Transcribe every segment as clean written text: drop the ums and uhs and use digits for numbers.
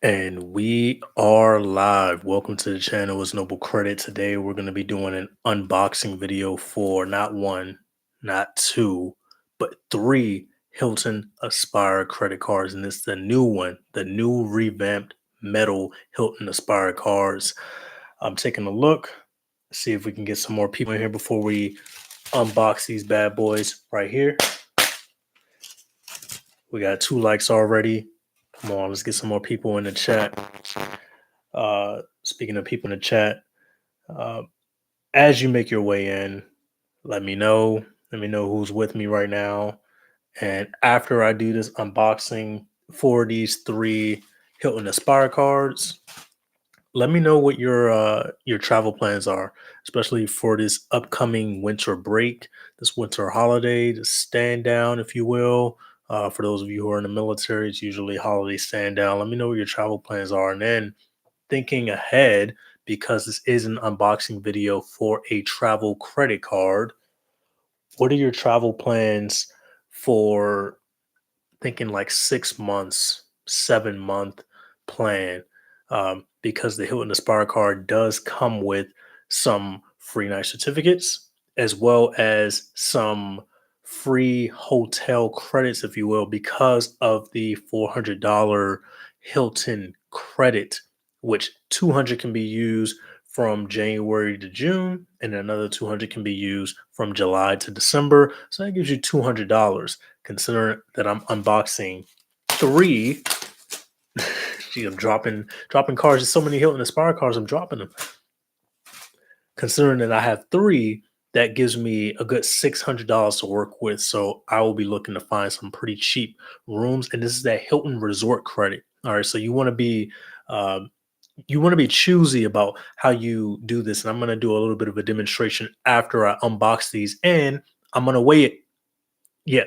And we are live. Welcome to the channel. It's Noble Credit. Today we're going to be doing an unboxing video for not one, not two, but three Hilton Aspire credit cards. And it's the new one, the new revamped metal Hilton Aspire cards. I'm taking a look, see if we can get some more people in here before we unbox these bad boys right here. We got 2 likes already. Come on, let's get some more people in the chat. Speaking of people in the chat, uh, as you make your way in, let me know. Let me know who's with me right now. And after I do this unboxing for these 3 Hilton Aspire cards, let me know what your travel plans are, especially for this upcoming winter break, this winter holiday, the stand down, if you will. For those of you who are in the military, it's usually holiday stand down. Let me know what your travel plans are, and then thinking ahead, because this is an unboxing video for a travel credit card. What are your travel plans for thinking like 6 months, 7 month plan? Because the Hilton Aspire card does come with some free night certificates as well as some free hotel credits, if you will, because of the $400 Hilton credit, which 200 can be used from January to June, and another 200 can be used from July to December. So that gives you $200. Considering that I'm unboxing 3, gee, I'm dropping cards. There's so many Hilton Aspire cards, I'm dropping them. Considering that I have 3, that gives me a good $600 to work with. So I will be looking to find some pretty cheap rooms, and this is that Hilton Resort credit. All right, so uh, you want to be choosy about how you do this, and I'm going to do a little bit of a demonstration after I unbox these, and I'm going to weigh it. Yeah,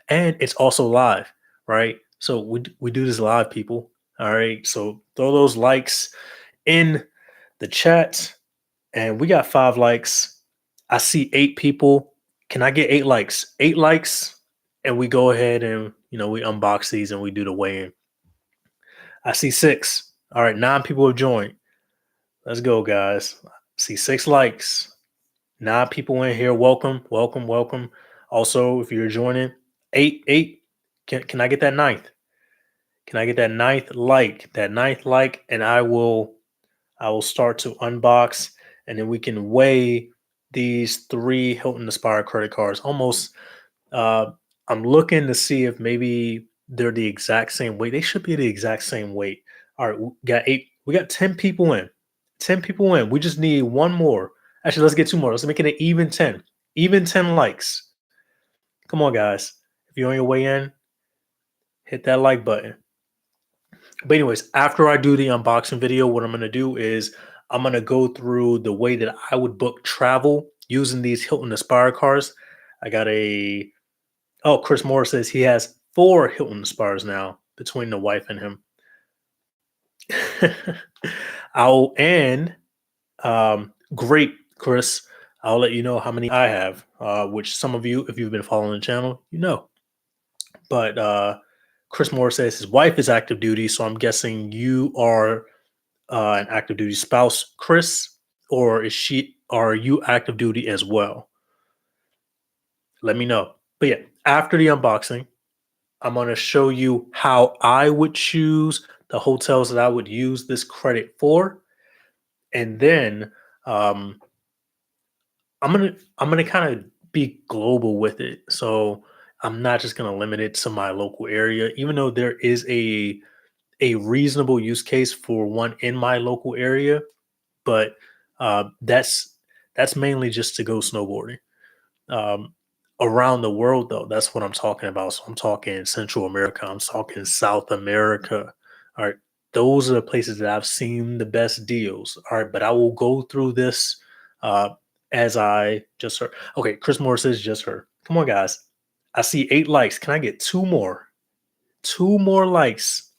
and it's also live, right? So we do this live, people. All right, so throw those likes in the chat, and we got 5 likes. I see 8 people. Can I get 8 likes? 8 likes, and we go ahead and we unbox these and we do the weigh-in. I see 6. All right, 9 people have joined. Let's go, guys. I see 6 likes. 9 people in here. Welcome, welcome, welcome. Also, if you're joining, 8. Can I get that ninth? Can I get that ninth like? That ninth like, and I will start to unbox, and then we can weigh these 3 Hilton Aspire credit cards. Almost, I'm looking to see if maybe they're the exact same weight. They should be the exact same weight. All right, we got 8. We got 10 people in. 10 people in. We just need one more. Actually, let's get 2 more. Let's make it an even 10. Even 10 likes. Come on, guys. If you're on your way in, hit that like button. But anyways, after I do the unboxing video, what I'm going to do is I'm going to go through the way that I would book travel using these Hilton Aspire cards. I got Chris Moore says he has 4 Hilton Aspires now between the wife and him. Great, Chris. I'll let you know how many I have, which some of you, if you've been following the channel, you know. But Chris Moore says his wife is active duty, so I'm guessing you are an active duty spouse, Chris, or are you active duty as well? Let me know. But yeah, after the unboxing, I'm going to show you how I would choose the hotels that I would use this credit for, and then I'm gonna kind of be global with it. So I'm not just gonna limit it to my local area, even though there is a reasonable use case for one in my local area. But that's mainly just to go snowboarding. Um, Around the world, though, that's what I'm talking about. So I'm talking Central America. I'm talking South America. All right, those are the places that I've seen the best deals. All right, but I will go through this uh, as I just heard. Okay, Chris Moore says just heard. Come on, guys. I see 8 likes. Can I get 2 more? 2 more likes.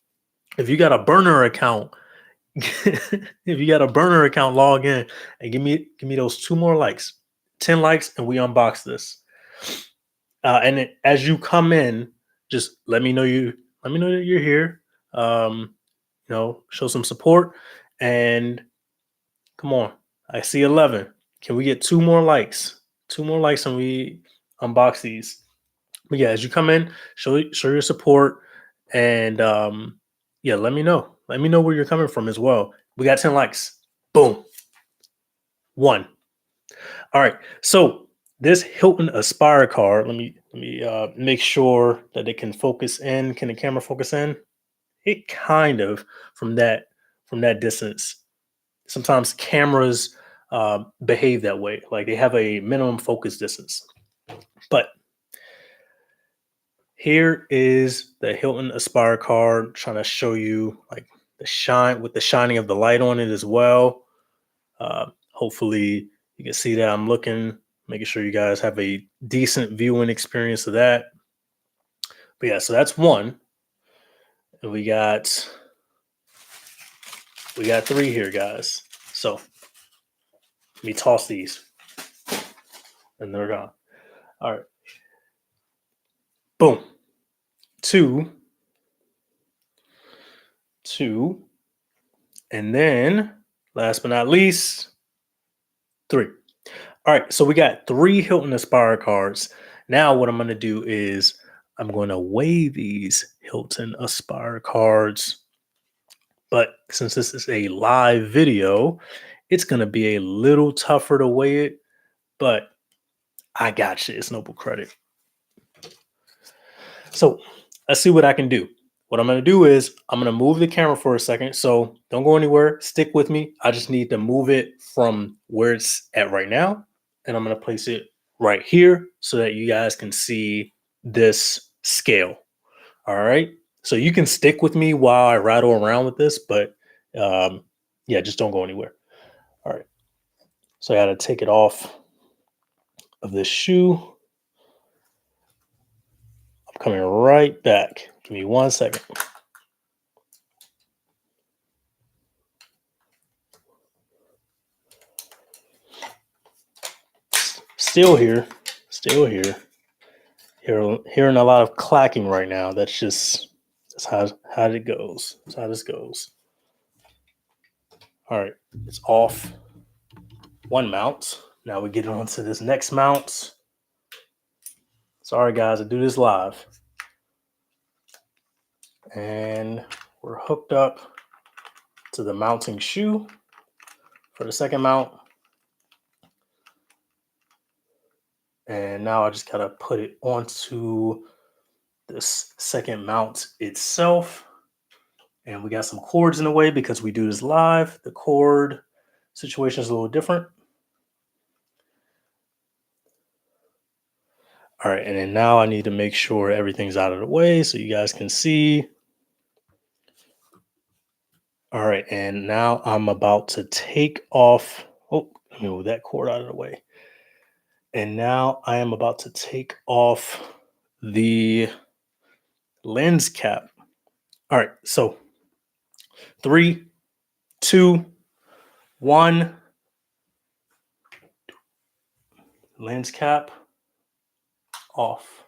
If you got a burner account, log in and give me those 2 more likes. 10 likes, and we unbox this. And as you come in, just let me know that you're here. show some support. And come on, I see 11. Can we get 2 more likes? 2 more likes and we unbox these. But yeah, as you come in, show your support, and yeah, let me know. Let me know where you're coming from as well. We got 10 likes. Boom. One. All right. So this Hilton Aspire card, let me make sure that it can focus in. Can the camera focus in? It kind of from that distance. Sometimes cameras behave that way, like they have a minimum focus distance. But here is the Hilton Aspire card, trying to show you like the shine with the shining of the light on it as well. Hopefully you can see that I'm looking, making sure you guys have a decent viewing experience of that. But yeah, so that's one. And we got three here, guys. So let me toss these. And they're gone. All right. Boom. Two. And then last but not least, three. All right, so we got three Hilton Aspire cards. Now, what I'm going to do is I'm going to weigh these Hilton Aspire cards. But since this is a live video, it's going to be a little tougher to weigh it. But I got you. It's Noble Credit. So let's see what I can do. What I'm going to do is I'm going to move the camera for a second. So don't go anywhere. Stick with me. I just need to move it from where it's at right now. And I'm going to place it right here so that you guys can see this scale. All right. So you can stick with me while I rattle around with this, but yeah, just don't go anywhere. All right. So I got to take it off of this shoe. I'm coming right back. Give me 1 second. Still here. Hearing a lot of clacking right now. That's how it goes. That's how this goes. All right, it's off one mount. Now we get on to this next mount. Sorry guys, I do this live. And we're hooked up to the mounting shoe for the second mount. And now I just gotta put it onto this second mount itself. And we got some cords in the way because we do this live. The cord situation is a little different. All right, and then now I need to make sure everything's out of the way so you guys can see. All right, and now I'm about to take off. Oh, let me move that cord out of the way. And now I am about to take off the lens cap. All right, so 3, 2, 1. Lens cap off.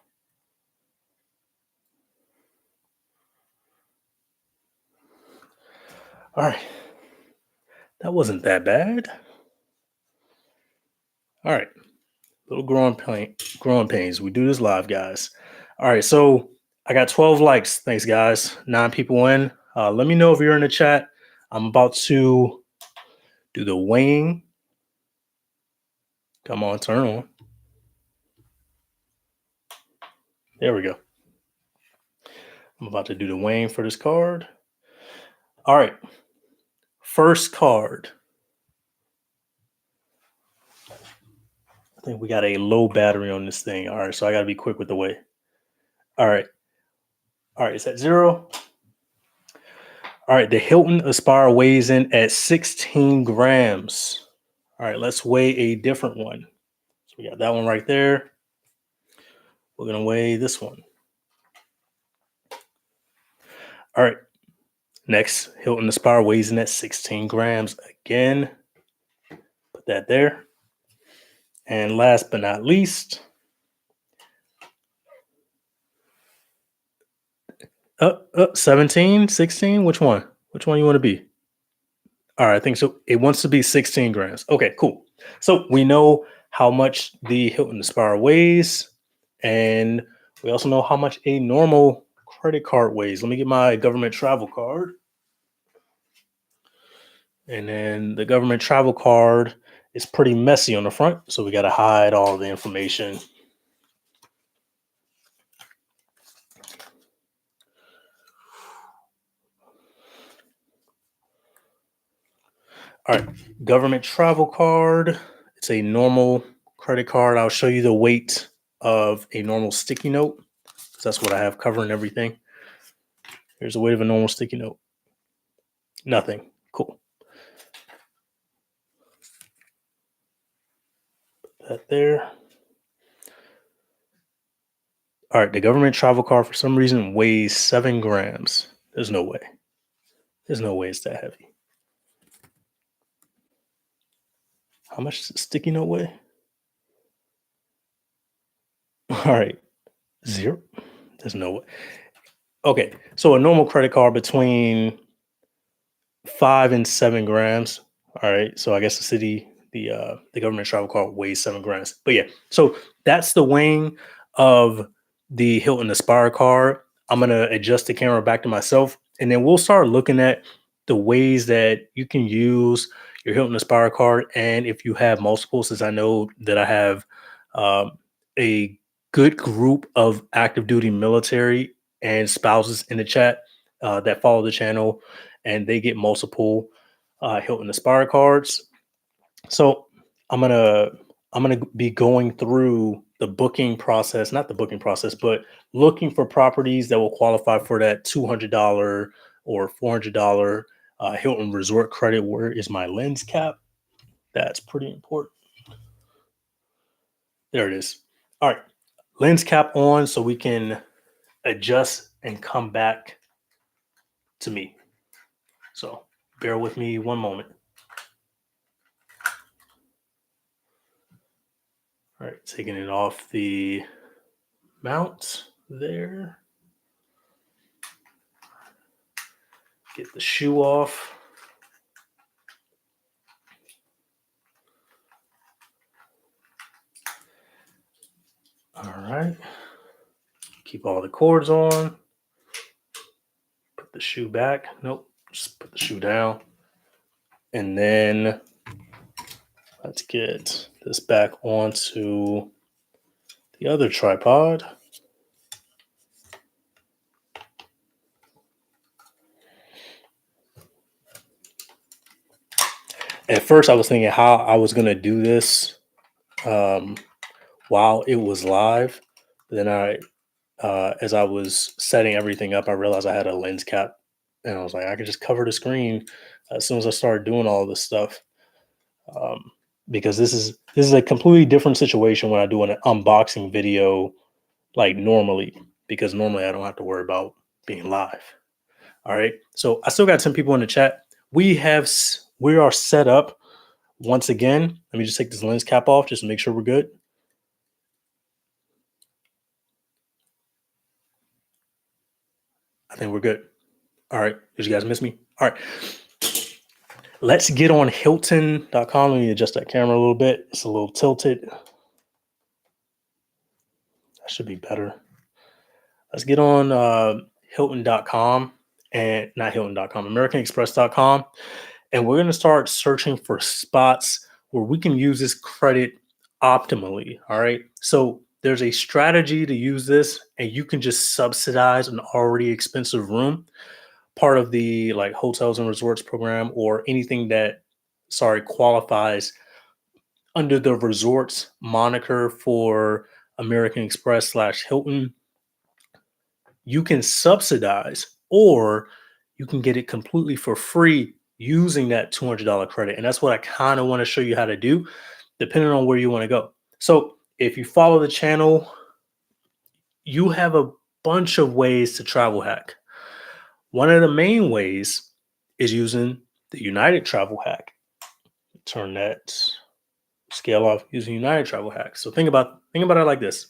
All right, that wasn't that bad. All right, little growing pains. We do this live, guys. All right, so I got 12 likes. Thanks, guys. 9 people in. Let me know if you're in the chat. I'm about to do the weighing. Come on, turn on. There we go. I'm about to do the weighing for this card. All right. First card. I think we got a low battery on this thing. All right, so I got to be quick with the weigh. All right. All right, it's at 0. All right, the Hilton Aspire weighs in at 16 grams. All right, let's weigh a different one. So we got that one right there. We're going to weigh this one. All right. Next, Hilton Aspire weighs in at 16 grams. Again, put that there. And last but not least, 17, 16, which one? Which one you want to be? All right, I think so. It wants to be 16 grams. Okay, cool. So we know how much the Hilton Aspire weighs, and we also know how much a normal credit card weighs. Let me get my government travel card. And then the government travel card is pretty messy on the front, so we got to hide all the information. All right, government travel card. It's a normal credit card. I'll show you the weight of a normal sticky note because that's what I have covering everything. Here's the weight of a normal sticky note. Nothing. Cool. Put that there. All right, the government travel card for some reason weighs 7 grams. There's no way. There's no way it's that heavy. How much does a sticky note weigh? All right, 0. There's no way. Okay, so a normal credit card between 5 and 7 grams. All right, so I guess the government travel card weighs 7 grams. But yeah, so that's the weighing of the Hilton Aspire card. I'm gonna adjust the camera back to myself, and then we'll start looking at the ways that you can use your Hilton Aspire card. And if you have multiple, since I know that I have a good group of active duty military and spouses in the chat that follow the channel, and they get multiple Hilton Aspire cards. So I'm gonna I'm gonna be going through the booking process, not the booking process, but looking for properties that will qualify for that $200 or $400 Hilton Resort credit. Where is my lens cap? That's pretty important. There it is. All right, lens cap on so we can adjust and come back to me. So bear with me one moment. All right, taking it off the mount there. Get the shoe off. All right. Keep all the cords on. Put the shoe back. Nope. Just put the shoe down. And then let's get this back onto the other tripod. At first, I was thinking how I was going to do this while it was live. But then as I was setting everything up, I realized I had a lens cap, and I was like, I could just cover the screen as soon as I started doing all this stuff. Because this is a completely different situation when I do an unboxing video like normally, because normally I don't have to worry about being live. All right. So I still got 10 people in the chat. We are set up once again. Let me just take this lens cap off just to make sure we're good. I think we're good. All right. Did you guys miss me? All right. Let's get on Hilton.com. Let me adjust that camera a little bit. It's a little tilted. That should be better. Let's get on Hilton.com and not Hilton.com, AmericanExpress.com. And we're going to start searching for spots where we can use this credit optimally. All right. So there's a strategy to use this, and you can just subsidize an already expensive room, part of the like hotels and resorts program, or anything that qualifies under the resorts moniker for American Express / Hilton. You can subsidize, or you can get it completely for free using that $200 credit. And that's what I kind of want to show you how to do, depending on where you want to go. So if you follow the channel, you have a bunch of ways to travel hack. One of the main ways is using the United Travel Hack. Turn that scale off using United Travel Hack. So think about it like this.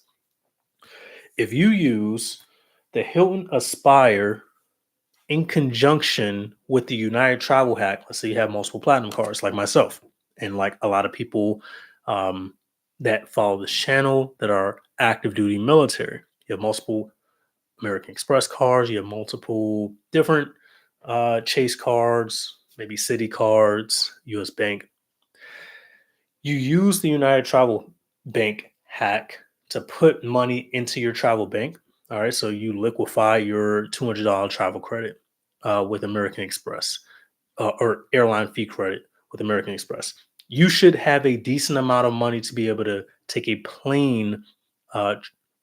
If you use the Hilton Aspire in conjunction with the United Travel Hack. Let's say you have multiple platinum cards, like myself, and like a lot of people um, that follow this channel that are active duty military. You have multiple American Express cards. You have multiple different Chase cards, maybe City cards, U.S. Bank. You use the United Travel Bank hack to put money into your travel bank. All right, so you liquefy your $200 travel credit with American Express or airline fee credit with American Express. You should have a decent amount of money to be able to take a plane,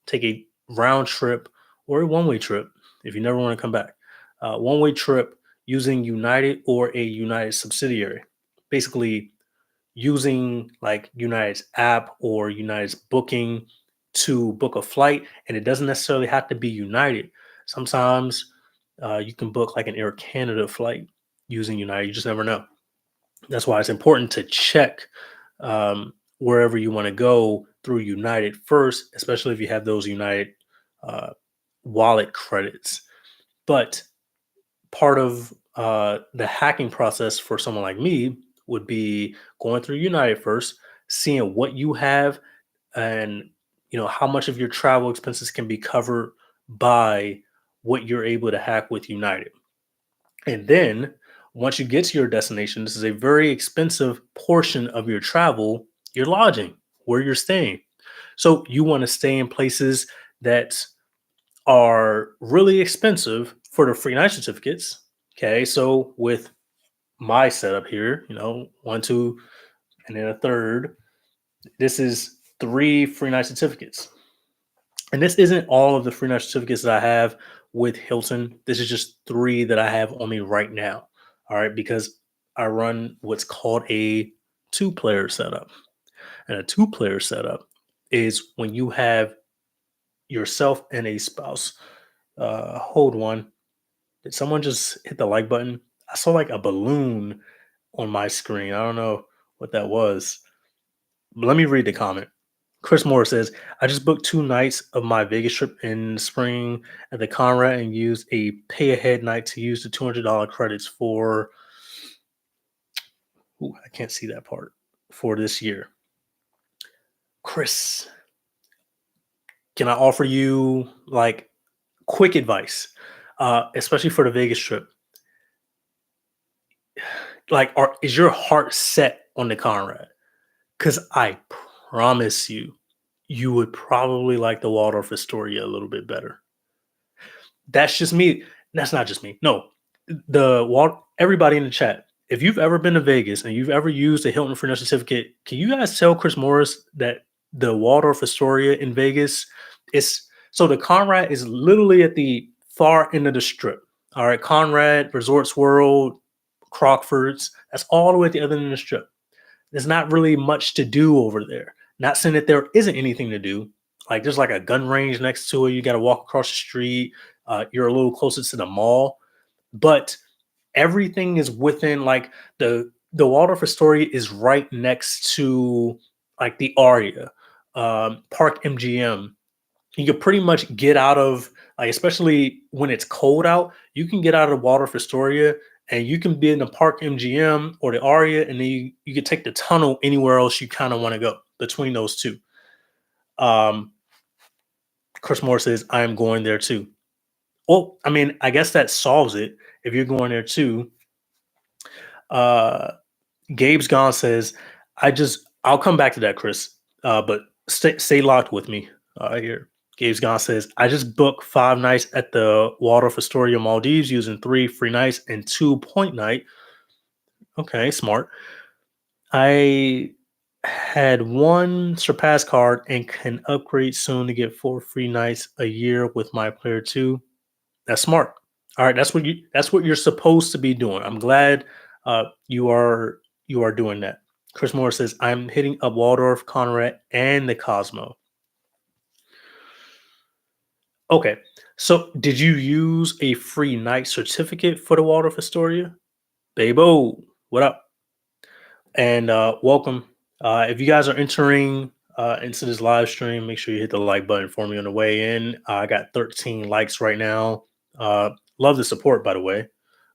take a round trip or a one-way trip if you never want to come back. One-way trip using United or a United subsidiary. Basically, using like United's app or United's booking to book a flight, and it doesn't necessarily have to be United. Sometimes you can book like an Air Canada flight using United. You just never know. That's why it's important to check wherever you want to go through United first, especially if you have those United uh, wallet credits. But part of the hacking process for someone like me would be going through United first, seeing what you have, and how much of your travel expenses can be covered by what you're able to hack with United. And then once you get to your destination, this is a very expensive portion of your travel, your lodging, where you're staying. So you want to stay in places that are really expensive for the free night certificates. Okay, so with my setup here, one, two, and then a third, this is three free night certificates. And this isn't all of the free night certificates that I have with Hilton. This is just three that I have on me right now. All right, because I run what's called a two-player setup. And a two-player setup is when you have yourself and a spouse. Hold one. Did someone just hit the like button? I saw like a balloon on my screen. I don't know what that was. But let me read the comment. Chris Moore says, I just booked 2 nights of my Vegas trip in spring at the Conrad and used a pay ahead night to use the $200 credits for, I can't see that part, for this year. Chris, can I offer you like quick advice, especially for the Vegas trip? Like, is your heart set on the Conrad? Because I promise you, you would probably like the Waldorf Astoria a little bit better. That's just me. That's not just me. No, everybody in the chat. If you've ever been to Vegas and you've ever used a Hilton Free Certificate, can you guys tell Chris Morris that the Waldorf Astoria in Vegas is so the Conrad is literally at the far end of the strip. All right, Conrad, Resorts World, Crockford's. That's all the way at the other end of the strip. There's not really much to do over there. Not saying that there isn't anything to do. Like there's like a gun range next to it. You got to walk across the street. You're a little closer to the mall, but everything is within like the Waldorf Astoria is right next to like the Aria, Park MGM. You can pretty much get out of like, especially when it's cold out, you can get out of Waldorf Astoria and you can be in the Park MGM or the Aria, and then you can take the tunnel anywhere else you kind of want to go between those two. Um, Chris Moore says, I am going there too. Well, I mean, I guess that solves it if you're going there too. Uh, Gabe's Gone says, I'll come back to that, Chris. But stay locked with me here. Gabe's Gone says, I just booked 5 nights at the Waldorf Astoria Maldives using 3 free nights and 2 point night. Okay, smart. I had 1 Surpass card and can upgrade soon to get 4 free nights a year with my player 2. That's smart. All right, that's what you're supposed to be doing. I'm glad you are doing that. Chris Moore says, I'm hitting up Waldorf, Conrad, and the Cosmo. Okay, so did you use a free night certificate for the Waldorf Astoria? Babo, what up? And welcome. If you guys are entering into this live stream, make sure you hit the like button for me on the way in. I got 13 likes right now. love the support, by the way.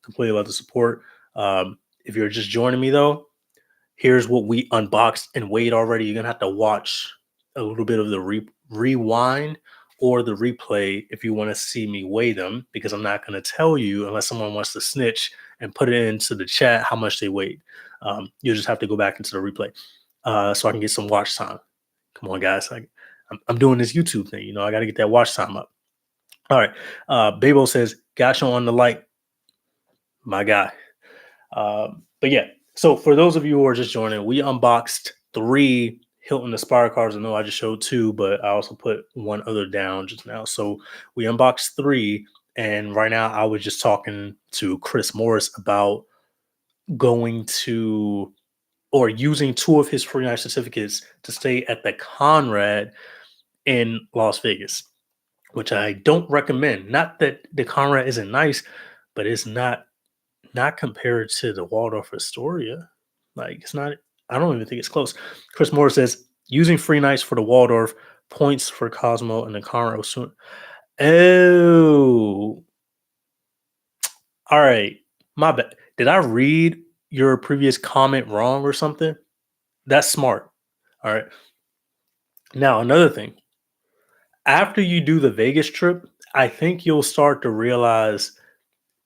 Completely love the support. If you're just joining me though, here's what we unboxed and weighed already. You're gonna have to watch a little bit of the rewind or the replay if you want to see me weigh them, because I'm not gonna tell you unless someone wants to snitch and put it into the chat how much they weighed. You'll just have to go back into the replay so I can get some watch time. Come on, guys. I'm doing this YouTube thing. I got to get that watch time up. All right. Babo says, gotcha on the light, my guy. But yeah, so for those of you who are just joining, we unboxed 3 Hilton Aspire cards. I know I just showed 2, but I also put one other down just now. So we unboxed 3. And right now I was just talking to Chris Morris about going to or using 2 of his free night certificates to stay at the Conrad in Las Vegas, which I don't recommend. Not that the Conrad isn't nice, but it's not compared to the Waldorf Astoria. Like it's not. I don't even think it's close. Chris Moore says using free nights for the Waldorf, points for Cosmo and the Conrad was soon. Oh, all right. My bad. Did I read your previous comment wrong or something? That's smart. All right. Now another thing. After you do the Vegas trip, I think you'll start to realize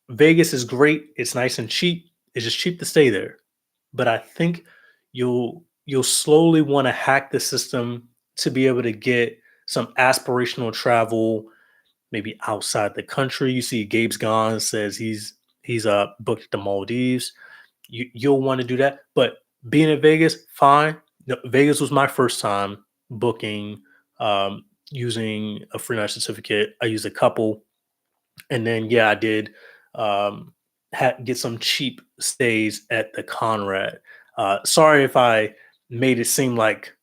Vegas is great. It's nice and cheap. It's just cheap to stay there. But I think you'll slowly want to hack the system to be able to get some aspirational travel, maybe outside the country. You see, Gabe's gone says he's booked the Maldives. You'll want to do that. But being in Vegas, fine. No, Vegas was my first time booking using a free night certificate. I used a couple, and then yeah, I did get some cheap stays at the Conrad. Sorry if I made it seem like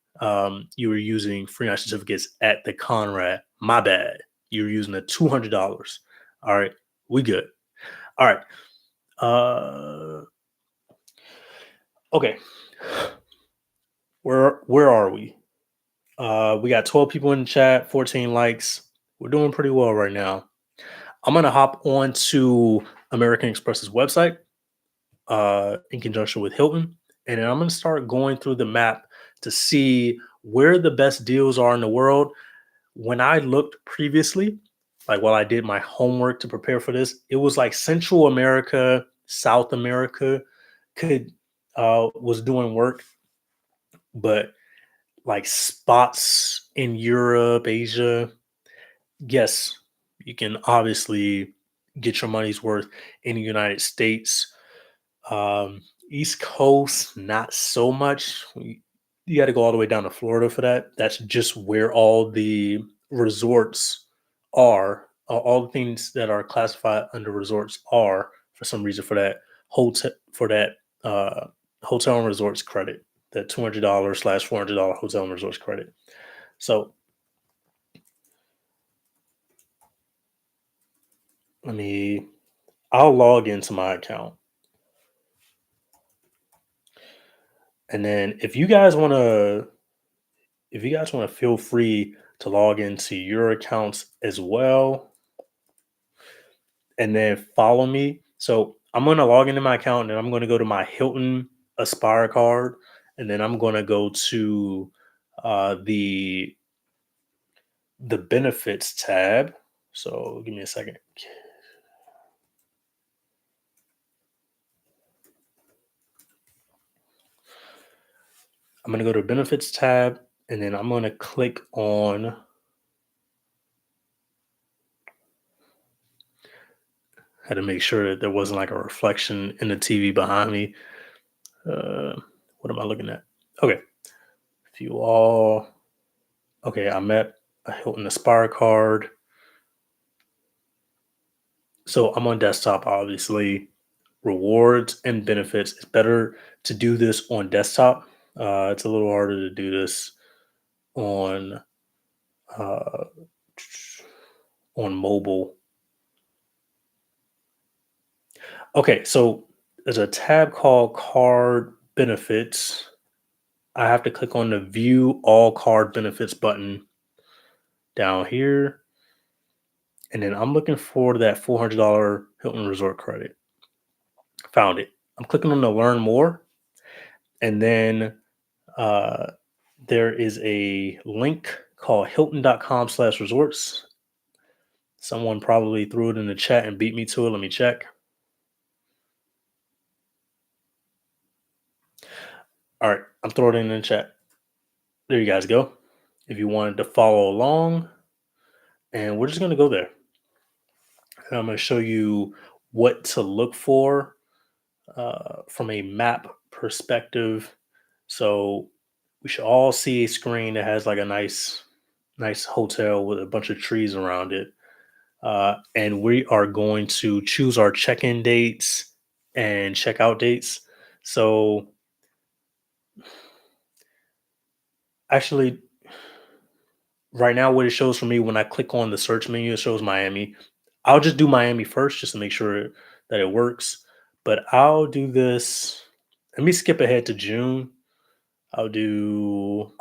you were using free night certificates at the Conrad. My bad. You were using the $200. All right, we good. All right. Okay. Where are we? We got 12 people in the chat, 14 likes. We're doing pretty well right now. I'm gonna hop on to American Express's website in conjunction with Hilton, and then I'm gonna start going through the map to see where the best deals are in the world. When I looked previously, like while I did my homework to prepare for this, it was like Central America, South America could was doing work, but like spots in Europe, Asia, yes, you can obviously get your money's worth in the United States. East Coast, not so much. You got to go all the way down to Florida for that. That's just where all the resorts are. All the things that are classified under resorts are for some reason for that uh, hotel and resorts credit, that $200/$400 hotel and resorts credit. So I'll log into my account. And then if you guys want to feel free to log into your accounts as well and then follow me. So I'm going to log into my account and I'm going to go to my Hilton Aspire card. And then I'm going to go to the benefits tab. So give me a second. I'm going to go to benefits tab and then I'm going to click on had to make sure that there wasn't like a reflection in the TV behind me. What am I looking at? Okay. If you all, okay, I'm at a Hilton Aspire card. So I'm on desktop, obviously. Rewards and benefits. It's better to do this on desktop. It's a little harder to do this on uh, on mobile. Okay, so there's a tab called Card Benefits. I have to click on the View All Card Benefits button down here. And then I'm looking for that $400 Hilton Resort credit. Found it. I'm clicking on the learn more. And then uh, there is a link called hilton.com/resorts. Someone probably threw it in the chat and beat me to it. Let me check. All right, I'm throwing it in the chat. There you guys go. If you wanted to follow along, and we're just going to go there. And I'm going to show you what to look for from a map perspective. So we should all see a screen that has like a nice hotel with a bunch of trees around it. And we are going to choose our check-in dates and check-out dates. So actually, right now, what it shows for me when I click on the search menu, it shows Miami. I'll just do Miami first just to make sure that it works. But I'll do this. Let me skip ahead to June. I'll do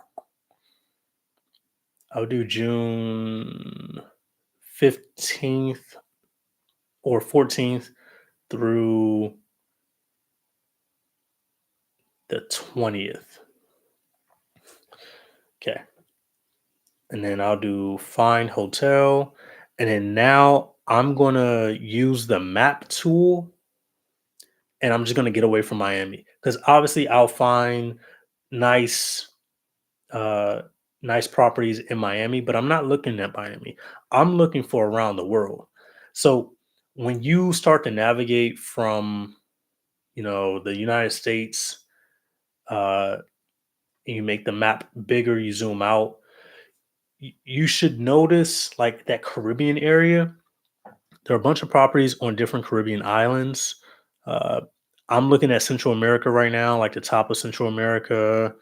I'll do June 15th or 14th through the 20th. Okay. And then I'll do find hotel. And then now I'm going to use the map tool and I'm just going to get away from Miami because obviously I'll find nice uh nice properties in Miami, but I'm not looking at Miami. I'm looking for around the world. So when you start to navigate from, the United States, uh and you make the map bigger, you zoom out, you should notice like that Caribbean area. There are a bunch of properties on different Caribbean islands. Uh, I'm looking at Central America right now, like the top of Central America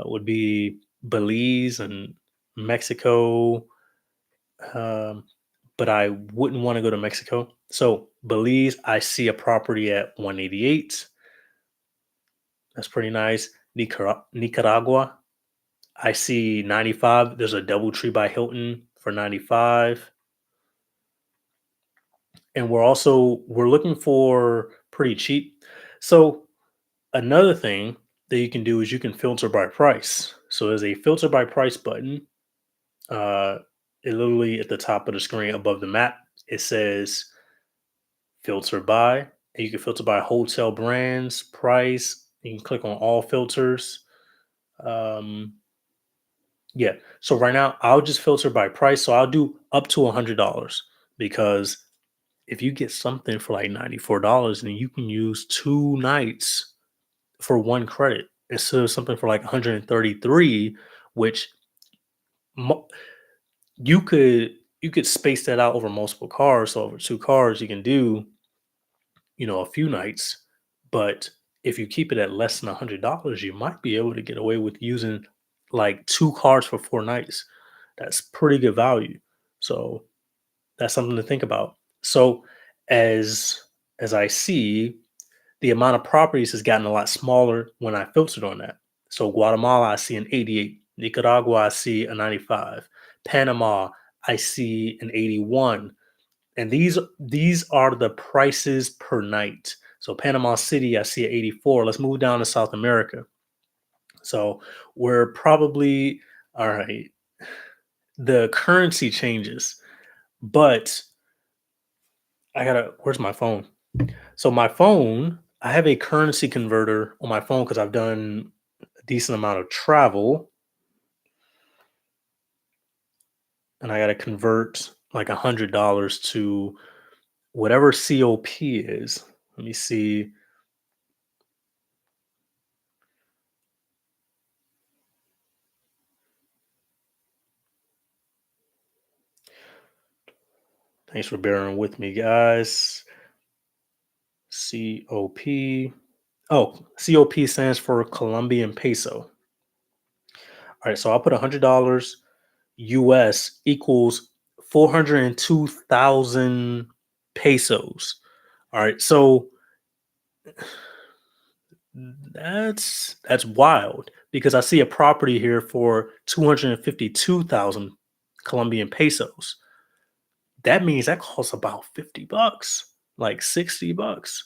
would be Belize and Mexico. Um, but I wouldn't want to go to Mexico. So Belize, I see a property at 188. That's pretty nice. Nicaragua, I see 95. There's a DoubleTree by Hilton for 95. And we're looking for pretty cheap. So another thing that you can do is you can filter by price. So there's a filter by price button. Uh, it literally at the top of the screen above the map, it says filter by, and you can filter by hotel brands, price. You can click on all filters. Um, yeah. So right now, I'll just filter by price. So I'll do up to $100 because if you get something for like $94, then you can use 2 nights for one credit instead of something for like 133, which mo- you could space that out over multiple cars. So over 2 cars, you can do a few nights. But if you keep it at less than $100, you might be able to get away with using like 2 cars for 4 nights. That's pretty good value. So that's something to think about. So as as I see, the amount of properties has gotten a lot smaller when I filtered on that. So Guatemala, I see an 88. Nicaragua, I see a 95. Panama, I see an 81. And these are the prices per night. So Panama City, I see an 84. Let's move down to South America. So we're probably all right. The currency changes, but where's my phone? So my phone, I have a currency converter on my phone because I've done a decent amount of travel, and I got to convert like $100 to whatever COP is. Let me see. Thanks for bearing with me, guys. COP. Oh, COP stands for Colombian peso. All right, so I'll put $100 US equals 402,000 pesos. All right, so that's wild because I see a property here for 252,000 Colombian pesos. That means that costs about $50, like $60.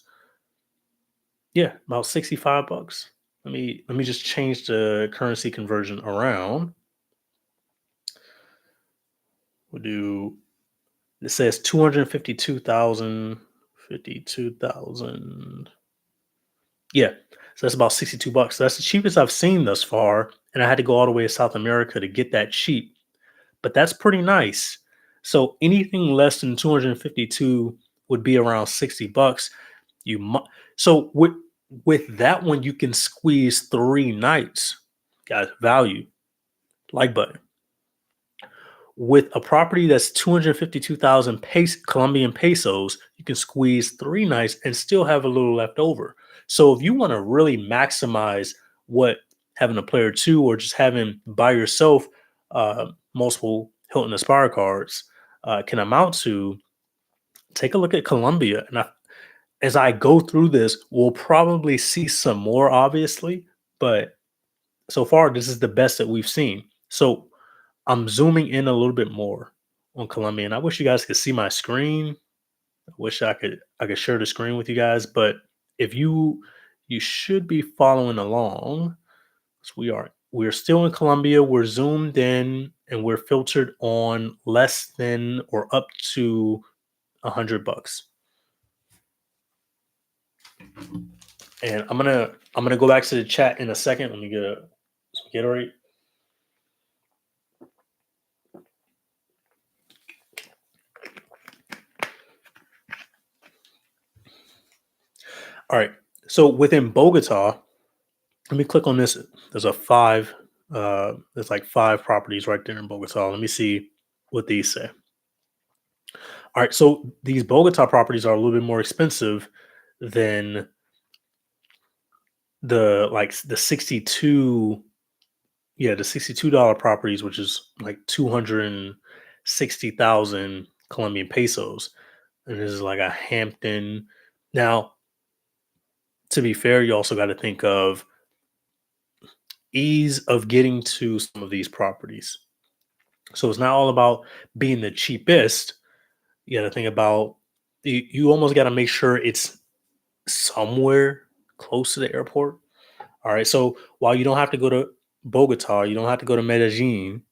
Yeah, about $65. Let me just change the currency conversion around. We'll do it says 252,000 52,000. Yeah. So that's about $62. So that's the cheapest I've seen thus far. And I had to go all the way to South America to get that cheap. But that's pretty nice. So anything less than 252 would be around $60. You mu- so with that one, you can squeeze 3 nights. Guys, value like button. With a property that's 252,000 Colombian pesos, you can squeeze 3 nights and still have a little left over. So if you want to really maximize what having a player two or just having by yourself multiple Hilton Aspire cards can amount to, take a look at Colombia. And as I go through this, we'll probably see some more, obviously, but so far this is the best that we've seen. So I'm zooming in a little bit more on Colombia, and I wish you guys could see my screen. I wish I could share the screen with you guys, but if you should be following along. So we're still in Colombia. We're zoomed in, and we're filtered on less than or up to $100. And I'm gonna go back to the chat in a second. Let me get some Gatorade. All right. So within Bogota, let me click on this. There's a five. There's like 5 properties right there in Bogota. Let me see what these say. All right, so these Bogota properties are a little bit more expensive than the 62. Yeah, the $62 properties, which is like 260,000 Colombian pesos, and this is like a Hampton. Now, to be fair, you also got to think of ease of getting to some of these properties. So it's not all about being the cheapest. You got to think about you almost got to make sure it's somewhere close to the airport. All right. So while you don't have to go to Bogota, you don't have to go to Medellin,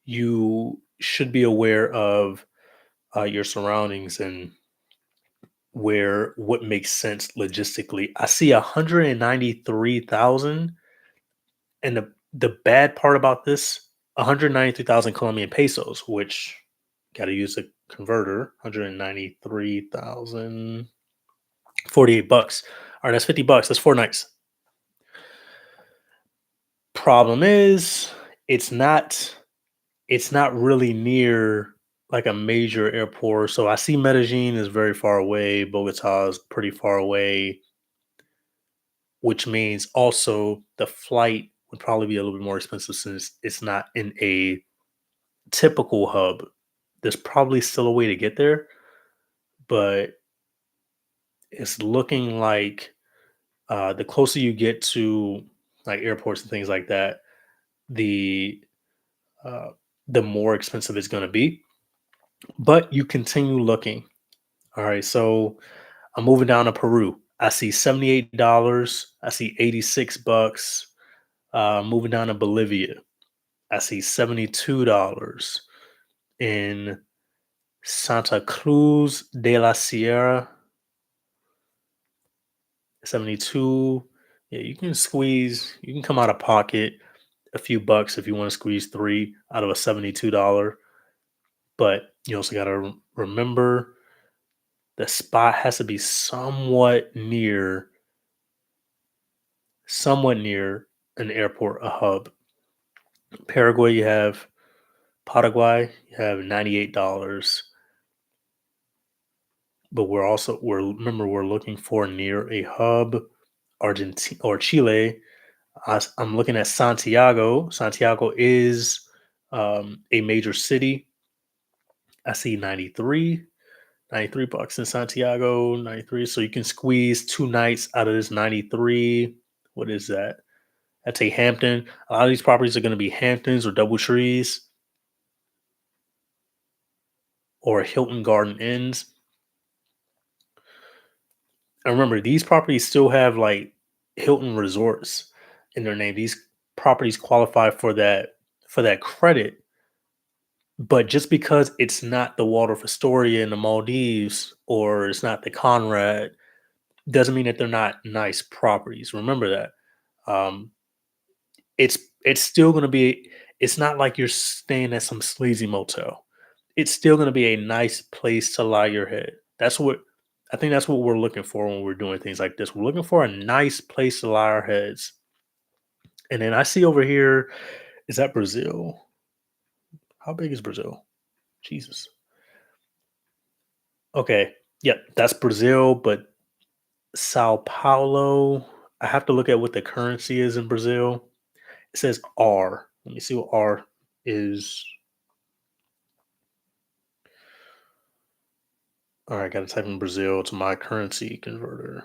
you should be aware of your surroundings and where what makes sense logistically. I see 193,000, and the bad part about this, 193,000 Colombian pesos, which got to use a converter. 193,000, $48. All right, that's $50. That's 4 nights. Problem is, it's not it's not really near like a major airport. So I see Medellin is very far away. Bogota is pretty far away, which means also the flight would probably be a little bit more expensive since it's not in a typical hub. There's probably still a way to get there, but it's looking like the closer you get to like airports and things like that, the uh, the more expensive it's going to be. But you continue looking. All right, so I'm moving down to Peru. I see $78. I see $86. Moving down to Bolivia. I see $72 in Santa Cruz de la Sierra. 72. Yeah, you can come out of pocket a few bucks if you want to squeeze 3 out of a $72. But you also got to remember the spot has to be somewhat near an airport, a hub. Paraguay, you have Paraguay, you have $98. But we're looking for near a hub, Argentina or Chile. I'm looking at Santiago. Santiago is a major city. I see $93 in Santiago, 93. So you can squeeze 2 nights out of this 93. What is that? That's a Hampton. A lot of these properties are going to be Hamptons or double trees. or Hilton Garden Inns. And remember, these properties still have like Hilton resorts in their name. These properties qualify for that credit, but just because it's not the Waldorf Astoria in the Maldives or it's not the Conrad doesn't mean that they're not nice properties. Remember that. Um, it's still going to be. It's not like you're staying at some sleazy motel. It's still going to be a nice place to lie your head. That's what I think. That's what we're looking for when we're doing things like this. We're looking for a nice place to lie our heads. And then I see over here, is that Brazil? How big is Brazil? Jesus. Okay. Yep, that's Brazil, but Sao Paulo. I have to look at what the currency is in Brazil. It says R. Let me see what R is. All right, got to type in Brazil to my currency converter.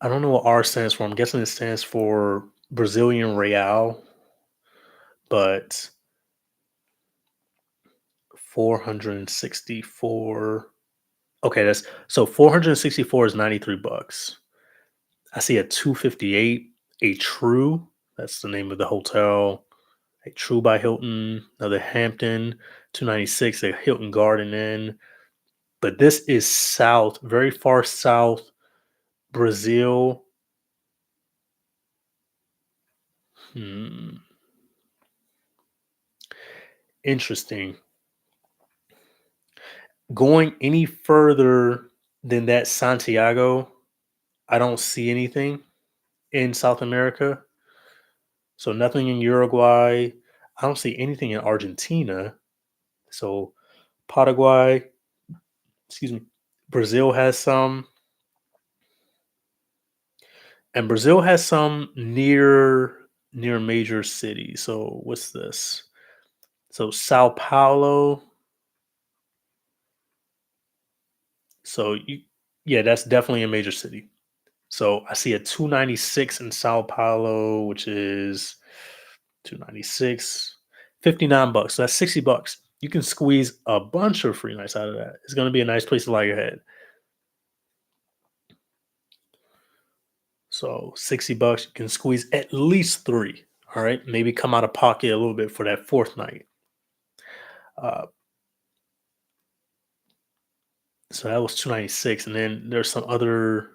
I don't know what R stands for. I'm guessing it stands for Brazilian real, but 464. Okay, that's so 464 is 93 bucks. I see a 258, a True. That's the name of the hotel. A True by Hilton, another Hampton, 296, a Hilton Garden Inn. But this is south, very far south, Brazil. Hmm, interesting. Going any further than that Santiago, I don't see anything in South America. So nothing in Uruguay. I don't see anything in Argentina. So Paraguay, excuse me, Brazil has some, and Brazil has some near major cities. So what's this? So Sao Paulo. So yeah, that's definitely a major city. So I see a 296 in Sao Paulo, which is 296, 59 bucks. So that's 60 bucks. You can squeeze a bunch of free nights out of that. It's going to be a nice place to lie your head. So 60 bucks, you can squeeze at least three. All right. Maybe come out of pocket a little bit for that fourth night. Uh, so that was 296. And then there's some other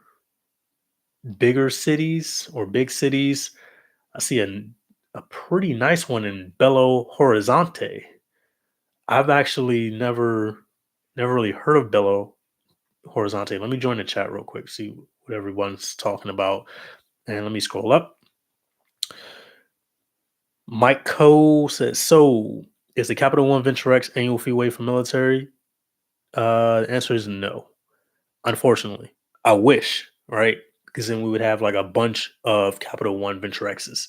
bigger cities or big cities. I see a pretty nice one in Belo Horizonte. I've actually never really heard of Belo Horizonte. Let me join the chat real quick, see what everyone's talking about. And let me scroll up. Mike Cole says, so is the Capital One Venture X annual fee waived for military? The answer is no. Unfortunately. I wish, right? Because then we would have like a bunch of Capital One Venture X's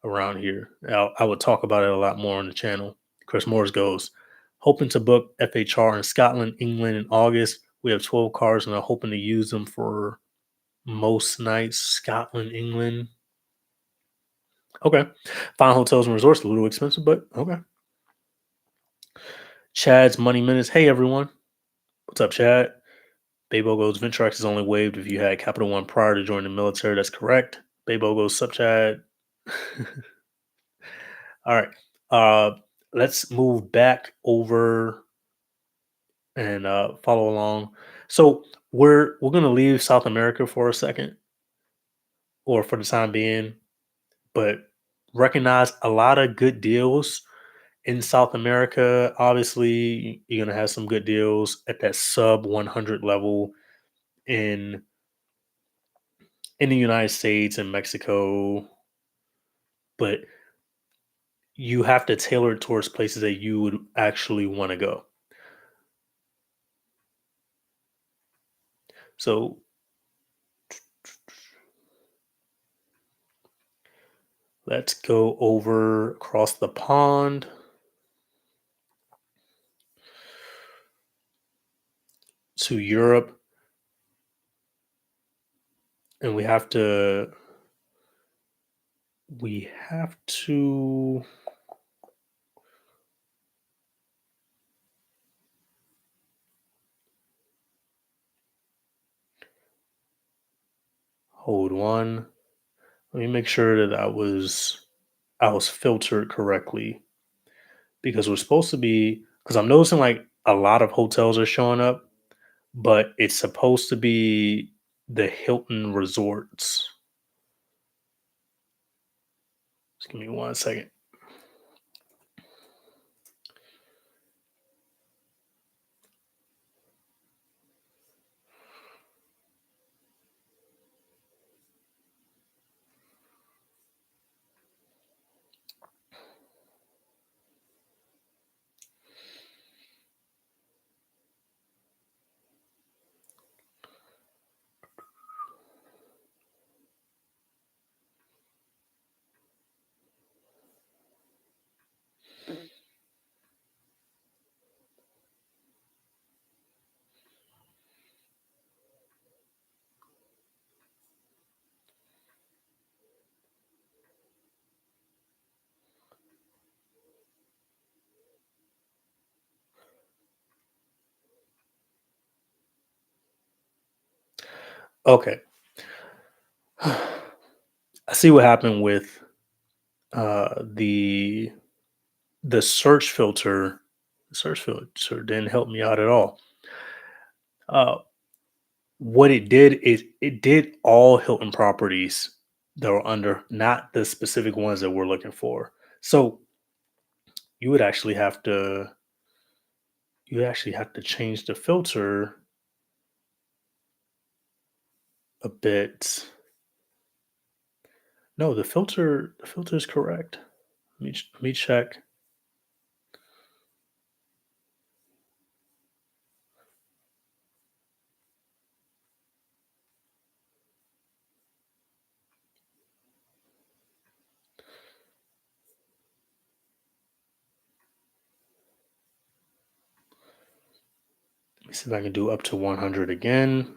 around here. I would talk about it a lot more on the channel. Chris Morris goes, hoping to book FHR in Scotland, England in August. We have 12 cars and I'm hoping to use them for most nights. Scotland, England. Okay. Fine hotels and resorts, a little expensive, but okay. Chad's Money Minutes. Hey, everyone. What's up, Chad? Baybo goes, Venturex is only waived if you had Capital One prior to joining the military. That's correct. Baybo goes, sup, Chad? All right. Let's move back over and follow along. So we're gonna leave South America for a second, or for the time being, but recognize a lot of good deals in South America. Obviously, you're gonna have some good deals at that sub 100 level in the United States and Mexico, but you have to tailor it towards places that you would actually want to go. So let's go over across the pond to Europe, and we have to We have to hold one. Let me make sure that I was filtered correctly because we're supposed to be because I'm noticing like a lot of hotels are showing up, but it's supposed to be the Hilton resorts. Just give me 1 second. Okay. I see what happened with the search filter. The search filter didn't help me out at all. Uh, what it did is it did all Hilton properties that were under, not the specific ones that we're looking for. So you would actually have to change the filter a bit. No, the filter is correct. Let me check. Let me see if I can do up to 100 again.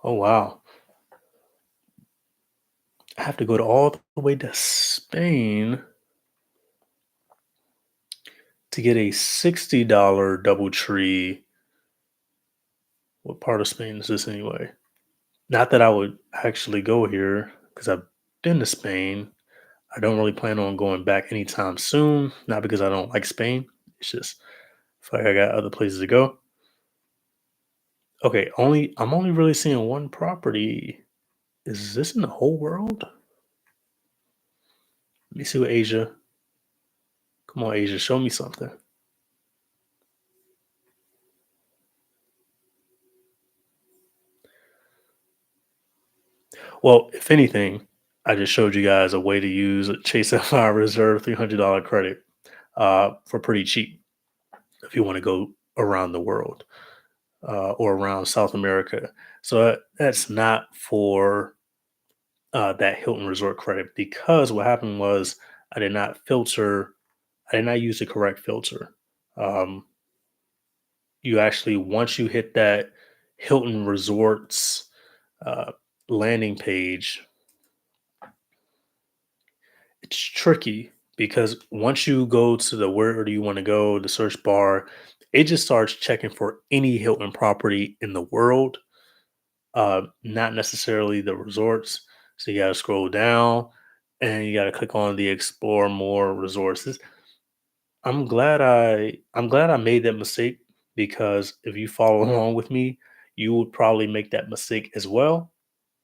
Oh wow. I have to go to all the way to Spain to get a $60 double tree. What part of Spain is this anyway? Not that I would actually go here because I've been to Spain. I don't really plan on going back anytime soon. Not because I don't like Spain. It's just I feel like I got other places to go. Okay, I'm only really seeing one property. Is this in the whole world? Let me see what Asia. Come on, Asia, show me something. Well, if anything, I just showed you guys a way to use a Chase Sapphire Reserve $300 credit for pretty cheap if you want to go around the world or around South America. So that's not for that Hilton Resort credit because what happened was I did not filter, I did not use the correct filter. Um, you actually, once you hit that Hilton Resorts uh, landing page, it's tricky because once you go to the where do you want to go, the search bar, it just starts checking for any Hilton property in the world, not necessarily the resorts. So you got to scroll down and you got to click on the explore more resources. I'm glad I made that mistake because if you follow along with me, you would probably make that mistake as well.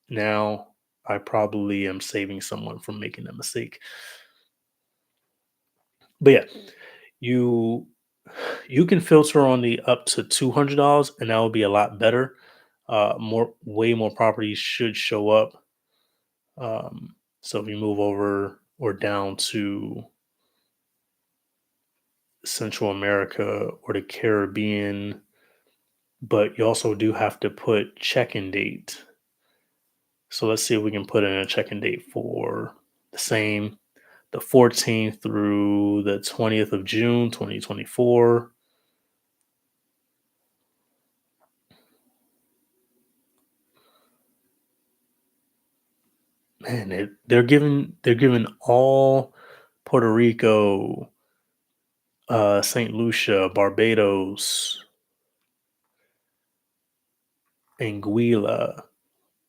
Now I probably am saving someone from making that mistake. But yeah, you you can filter on the up to $200, and that would be a lot better. Way more properties should show up. So if you move over or down to Central America or the Caribbean, but you also do have to put check-in date. So let's see if we can put in a check-in date for the same. the 14th through the 20th of June, 2024. Man, they're giving all Puerto Rico, Saint Lucia, Barbados, Anguilla.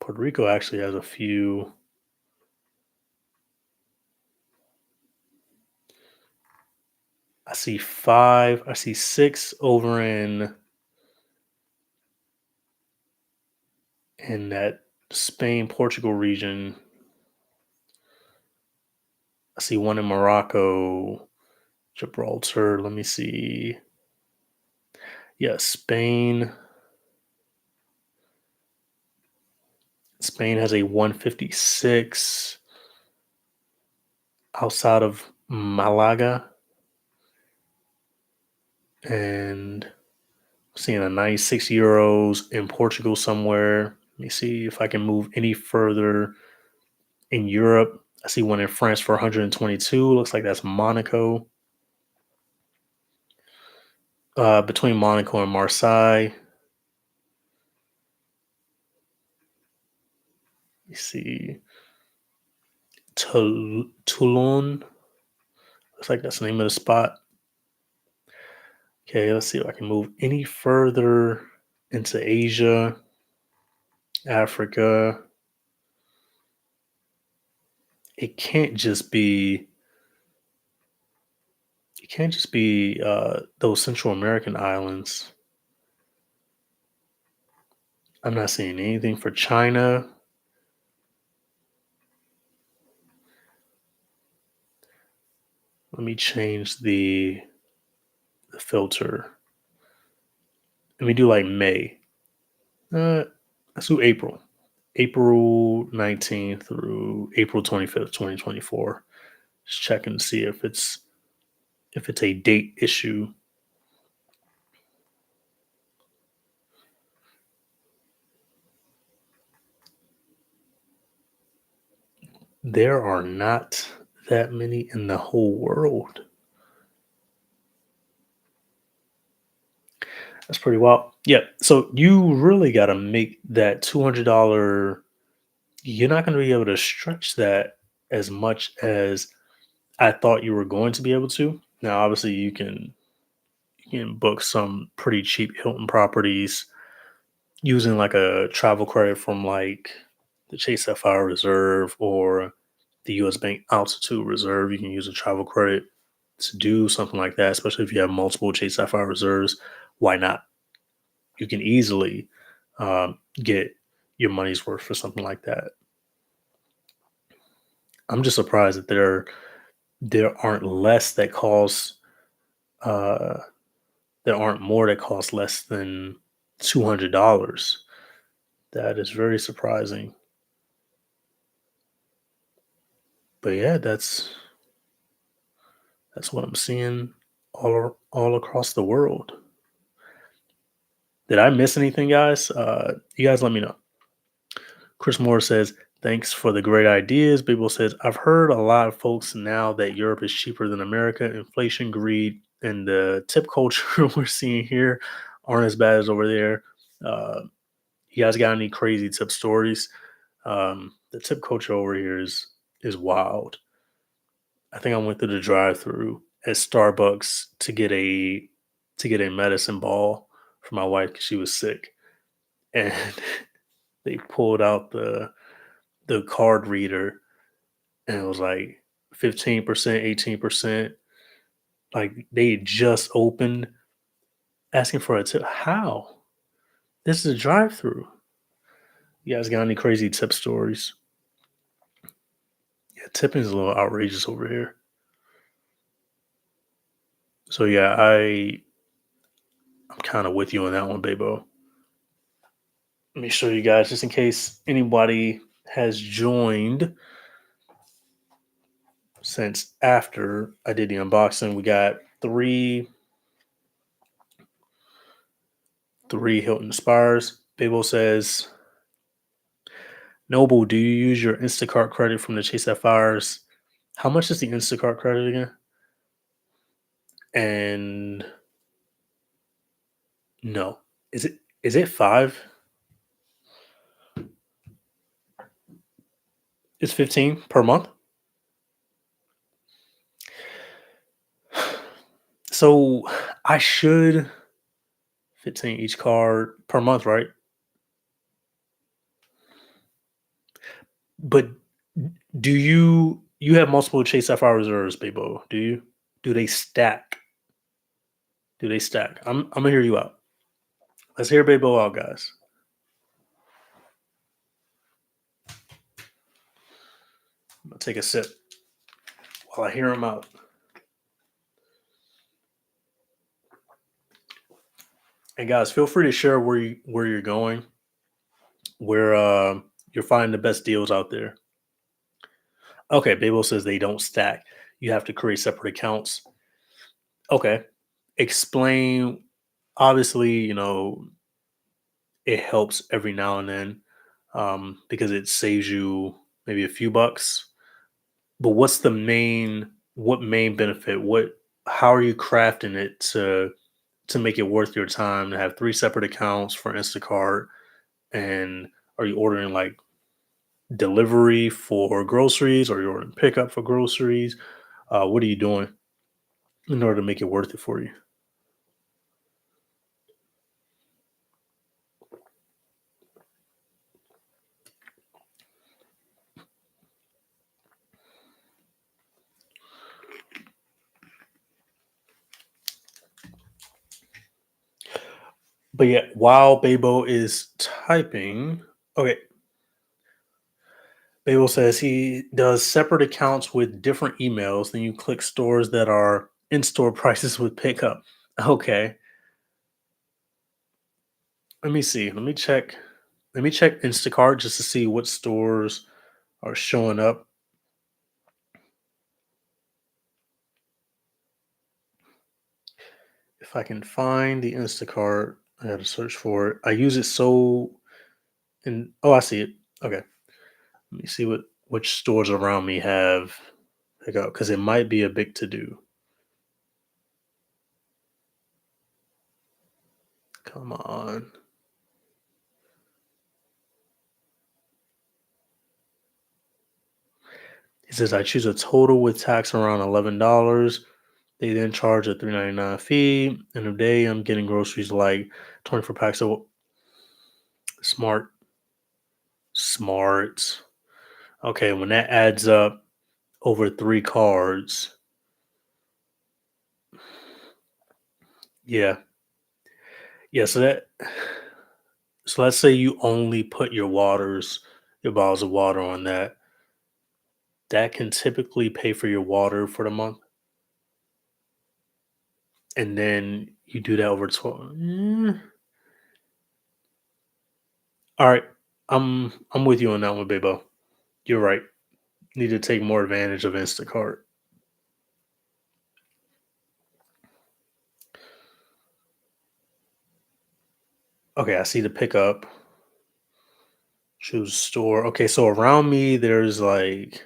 Puerto Rico actually has a few. I see five. I see six over in that Spain Portugal region. I see one in Morocco, Gibraltar. Let me see. Yeah, Spain. Spain has a 156 outside of Malaga, and seeing a nice €6 in Portugal somewhere. Let me see if I can move any further in Europe. I see one in France for 122. Looks like that's Monaco. Between Monaco and Marseille. Let me see. Toulon. Looks like that's the name of the spot. Okay, let's see if I can move any further into Asia, Africa. It can't just be. It can't just be those Central American islands. I'm not seeing anything for China. Let me change the filter. Let me do like May. Let's do April. April 19th through April 25th, 2024. Just checking to see if it's a date issue. There are not that many in the whole world. That's pretty wild. Yeah. So you really got to make that $200. You're not going to be able to stretch that as much as I thought you were going to be able to. Now, obviously, you can book some pretty cheap Hilton properties using like a travel credit from like the Chase Sapphire Reserve or the US Bank Altitude Reserve. You can use a travel credit to do something like that, especially if you have multiple Chase Sapphire Reserves. Why not? You can easily get your money's worth for something like that. I'm just surprised that there aren't less that cost uh, there aren't more that cost less than $200. That is very surprising. But yeah, that's what I'm seeing all across the world. Did I miss anything, guys? You guys let me know. Chris Moore says, thanks for the great ideas. Bibo says, I've heard a lot of folks now that Europe is cheaper than America. Inflation, greed, and the tip culture we're seeing here aren't as bad as over there. Uh, you guys got any crazy tip stories? The tip culture over here is wild. I think I went through the drive-through at Starbucks to get a medicine ball for my wife because she was sick, and they pulled out the card reader, and it was like 15%, 18%. Like they had just opened, asking for a tip. How? This is a drive-through. You guys got any crazy tip stories? Yeah, tipping is a little outrageous over here. So yeah, I'm kind of with you on that one, Babo. Let me show you guys just in case anybody has joined since after I did the unboxing. We got three Hilton Spires. Babo says, Noble, do you use your Instacart credit from the Chase Sapphires How much is the Instacart credit again? And no, is it 5? It's 15 per month. So I should 15 each card per month, right? But do you have multiple Chase Sapphire Reserves, Babo? Do you? Do they stack? Do they stack? I'm gonna hear you out. Let's hear Babo out, guys. I'm gonna take a sip while I hear him out. And guys, feel free to share where you're going, where you're finding the best deals out there. Okay, Babel says they don't stack. You have to create separate accounts. Okay, explain. Obviously, it helps every now and then because it saves you maybe a few bucks. But what's the main? What main benefit? What? How are you crafting it to make it worth your time to have three separate accounts for Instacart? And are you ordering like delivery for groceries, or you're ordering pickup for groceries? What are you doing in order to make it worth it for you? But yeah, while Babo is typing, okay, Babel says he does separate accounts with different emails. Then you click stores that are in store prices with pickup. Okay, let me see. Let me check. Let me check Instacart just to see what stores are showing up. If I can find the Instacart, I got to search for it. I use it so. And oh, I see it. Okay, let me see what which stores around me have pickup because it might be a big to do. Come on. He says I choose a total with tax around $11. They then charge a $3.99 fee. In a day, I'm getting groceries like 24 packs of smart, smart. Okay, when that adds up over three cards, yeah, yeah. So let's say you only put your bottles of water on that. That can typically pay for your water for the month, and then you do that over 12. All right, I'm with you on that one, Bebo. You're right. Need to take more advantage of Instacart. Okay, I see the pickup. Choose store. Okay, so around me there's Aldi.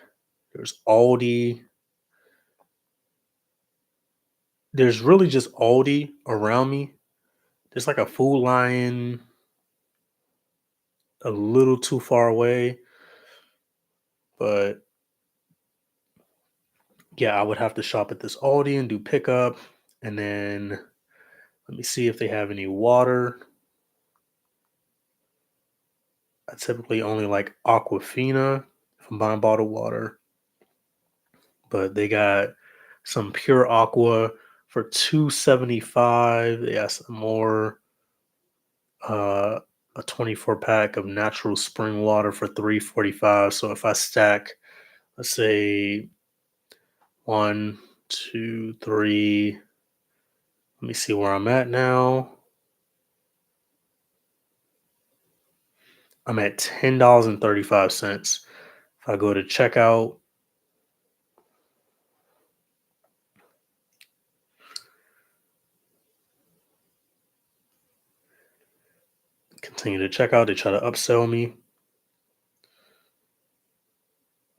There's really just Aldi around me. There's like a Food Lion a little too far away, but yeah, I would have to shop at this Aldi and do pickup, and then let me see if they have any water. I typically only like Aquafina if I'm buying bottled water, but they got some pure aqua for 275. They got some more uh a 24 pack of natural spring water for 345. So if I stack, let's say one, two, three, let me see where I'm at now. I'm at $10.35. If I go to checkout, continue to check out, they try to upsell me.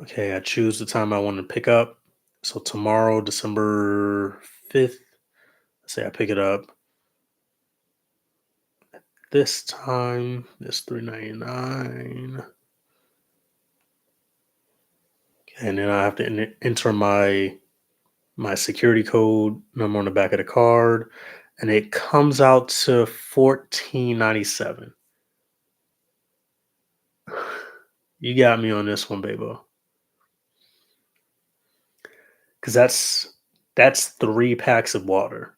Okay, I choose the time I want to pick up. So tomorrow, December 5th, say I pick it up this time. It's 399. And then I have to enter my security code number on the back of the card, and it comes out to 1497. You got me on this one, Babo. Because that's 3 packs of water.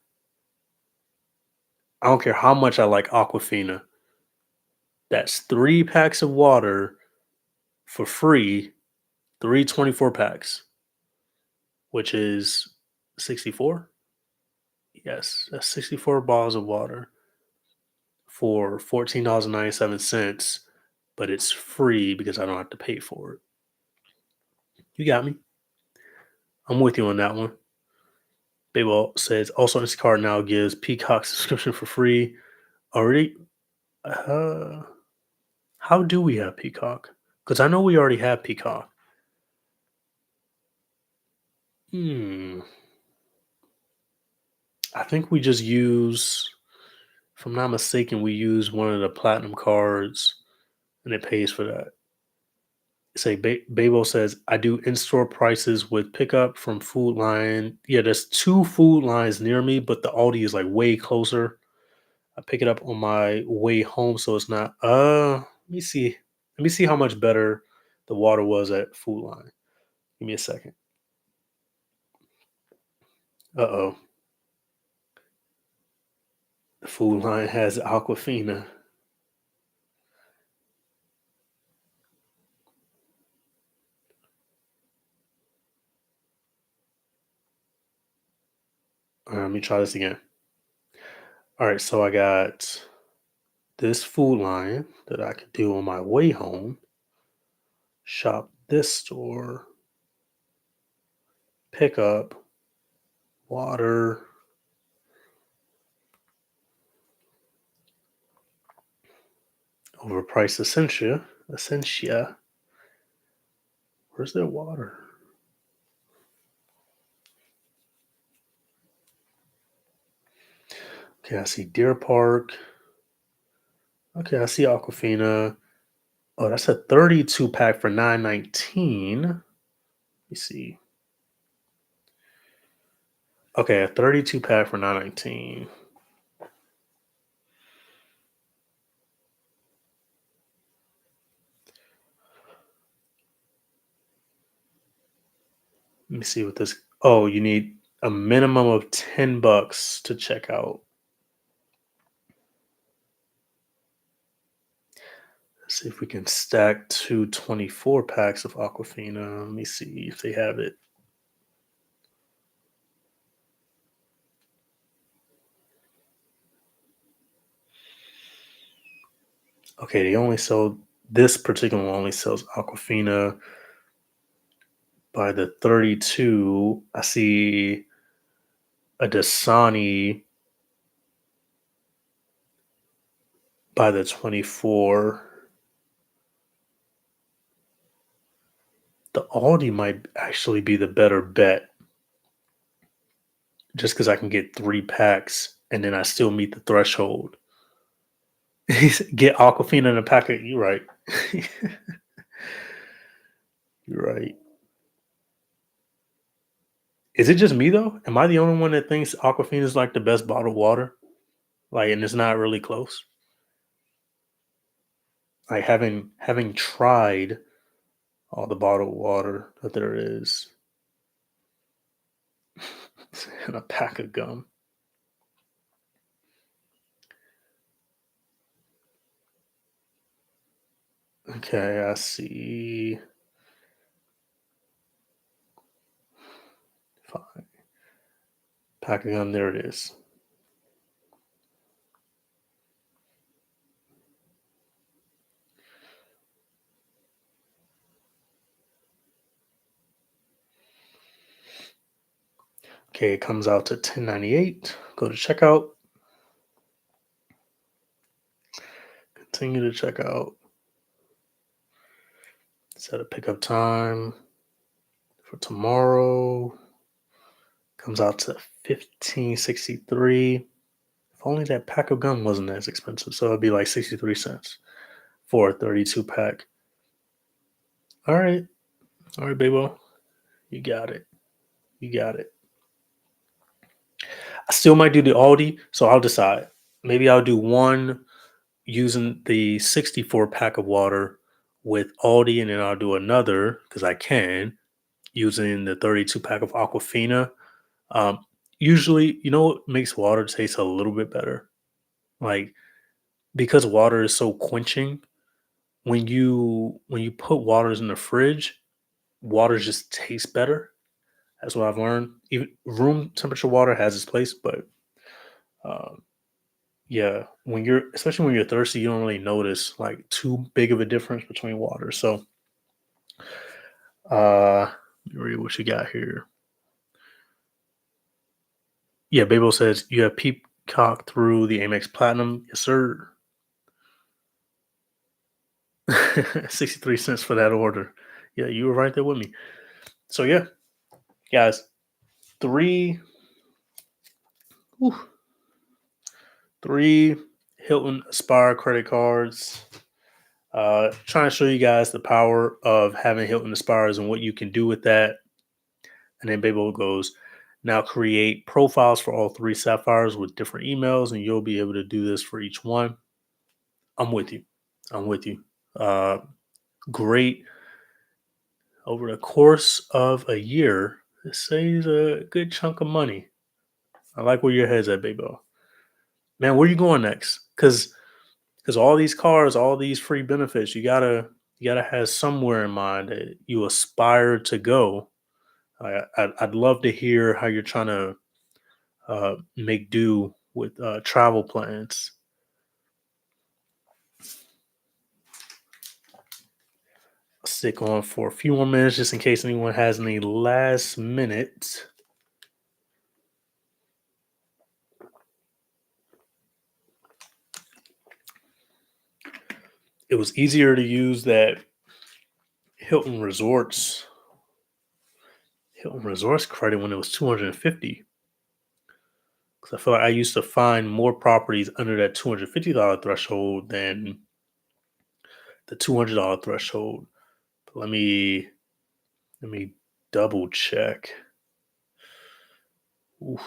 I don't care how much I like Aquafina. That's 3 packs of water for free, 3 24 packs, which is 64. Yes, that's 64 bottles of water for $14.97, but it's free because I don't have to pay for it. You got me. I'm with you on that one. Baywell says also Instacart now gives Peacock subscription for free. Already? Uh, how do we have Peacock? Because I know we already have Peacock. Hmm. I think we just use, if I'm not mistaken, we use one of the platinum cards and it pays for that. Say Babo says I do in-store prices with pickup from Food Line. Yeah, there's 2 food lines near me, but the Aldi is like way closer. I pick it up on my way home, so it's not. Let me see. Let me see how much better the water was at Food Line. Give me a second. Uh-oh. The Food Line has Aquafina. All right, let me try this again. All right, so I got this Food Line that I could do on my way home. Shop this store. Pick up water. Overpriced Essentia. Essentia. Where's their water? Okay, I see Deer Park. Okay, I see Aquafina. Oh, that's a 32 pack for 919. Let me see. Okay, a 32 pack for 919. Let me see what this. Oh, you need a minimum of $10 to check out. Let's see if we can stack 2 24 packs of Aquafina. Let me see if they have it. Okay, they only sell this particular one only sells Aquafina by the 32. I see a Dasani by the 24. The Aldi might actually be the better bet just because I can get 3 packs and then I still meet the threshold. Get Aquafina in a packet. You're right. You're right. Is it just me though? Am I the only one that thinks Aquafina is like the best bottled water? Like, and it's not really close. Like having tried all the bottled water that there is, and a pack of gum. Okay, I see. Fine. Pack of gum. There it is. Okay, it comes out to 1098. Go to checkout. Continue to check out. Set a pickup time. for tomorrow comes out to 15.63. If only that pack of gum wasn't as expensive, so it'd be like 63 cents for a 32 pack. All right, Babo, you got it. You got it. I still might do the Aldi, so I'll decide. Maybe I'll do one using the 64 pack of water with Aldi, and then I'll do another because I can using the 32 pack of Aquafina. Um, Usually, you know what makes water taste a little bit better? Like because water is so quenching, when you put waters in the fridge, water just tastes better. That's what I've learned. Even room temperature water has its place, but um, yeah, when you're especially when you're thirsty, you don't really notice like too big of a difference between water. So, let me read what you got here. Yeah, Babel says you have peacock through the Amex Platinum. Yes, sir. 63 cents for that order. Yeah, you were right there with me. So yeah, guys, three whew, three Hilton Aspire credit cards. Trying to show you guys the power of having Hilton Aspires and what you can do with that. And then Babel goes, now create profiles for all three sapphires with different emails, and you'll be able to do this for each one. I'm with you. I'm with you. Uh, Great. Over the course of a year, it saves a good chunk of money. I like where your head's at, Babel. Man, where you going next? Because all these cars, all these free benefits, you gotta have somewhere in mind that you aspire to go. I'd love to hear how you're trying to make do with travel plans. I'll stick on for a few more minutes just in case anyone has any last minute. It was easier to use that Hilton Resorts Hilton Resorts credit when it was 250. Because I feel like I used to find more properties under that $250 threshold than the $200 threshold. But let me double check. Oof.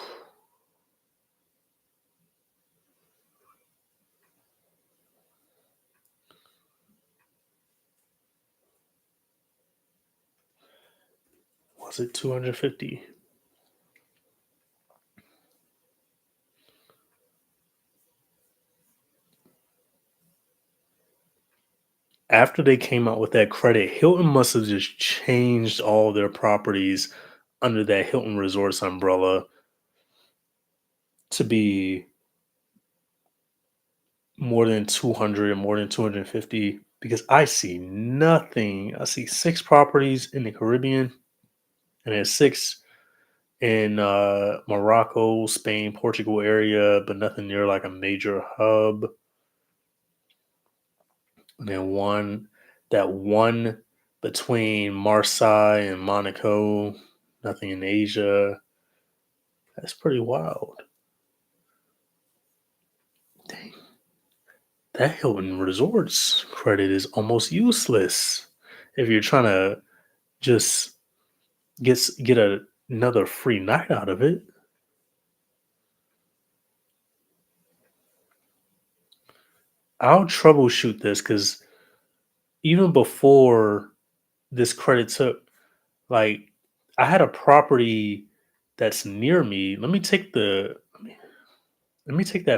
Was it 250? After they came out with that credit, Hilton must have just changed all their properties under that Hilton Resorts umbrella to be more than 200 and more than 250 because I see nothing. I see six properties in the Caribbean and then six in Morocco, Spain, Portugal area, but nothing near like a major hub. And then one between Marseille and Monaco, nothing in Asia. That's pretty wild. Dang, that Hilton Resorts credit is almost useless if you're trying to just another free night out of it. I'll troubleshoot this because even before this credit took, like, I had a property that's near me. Let me take that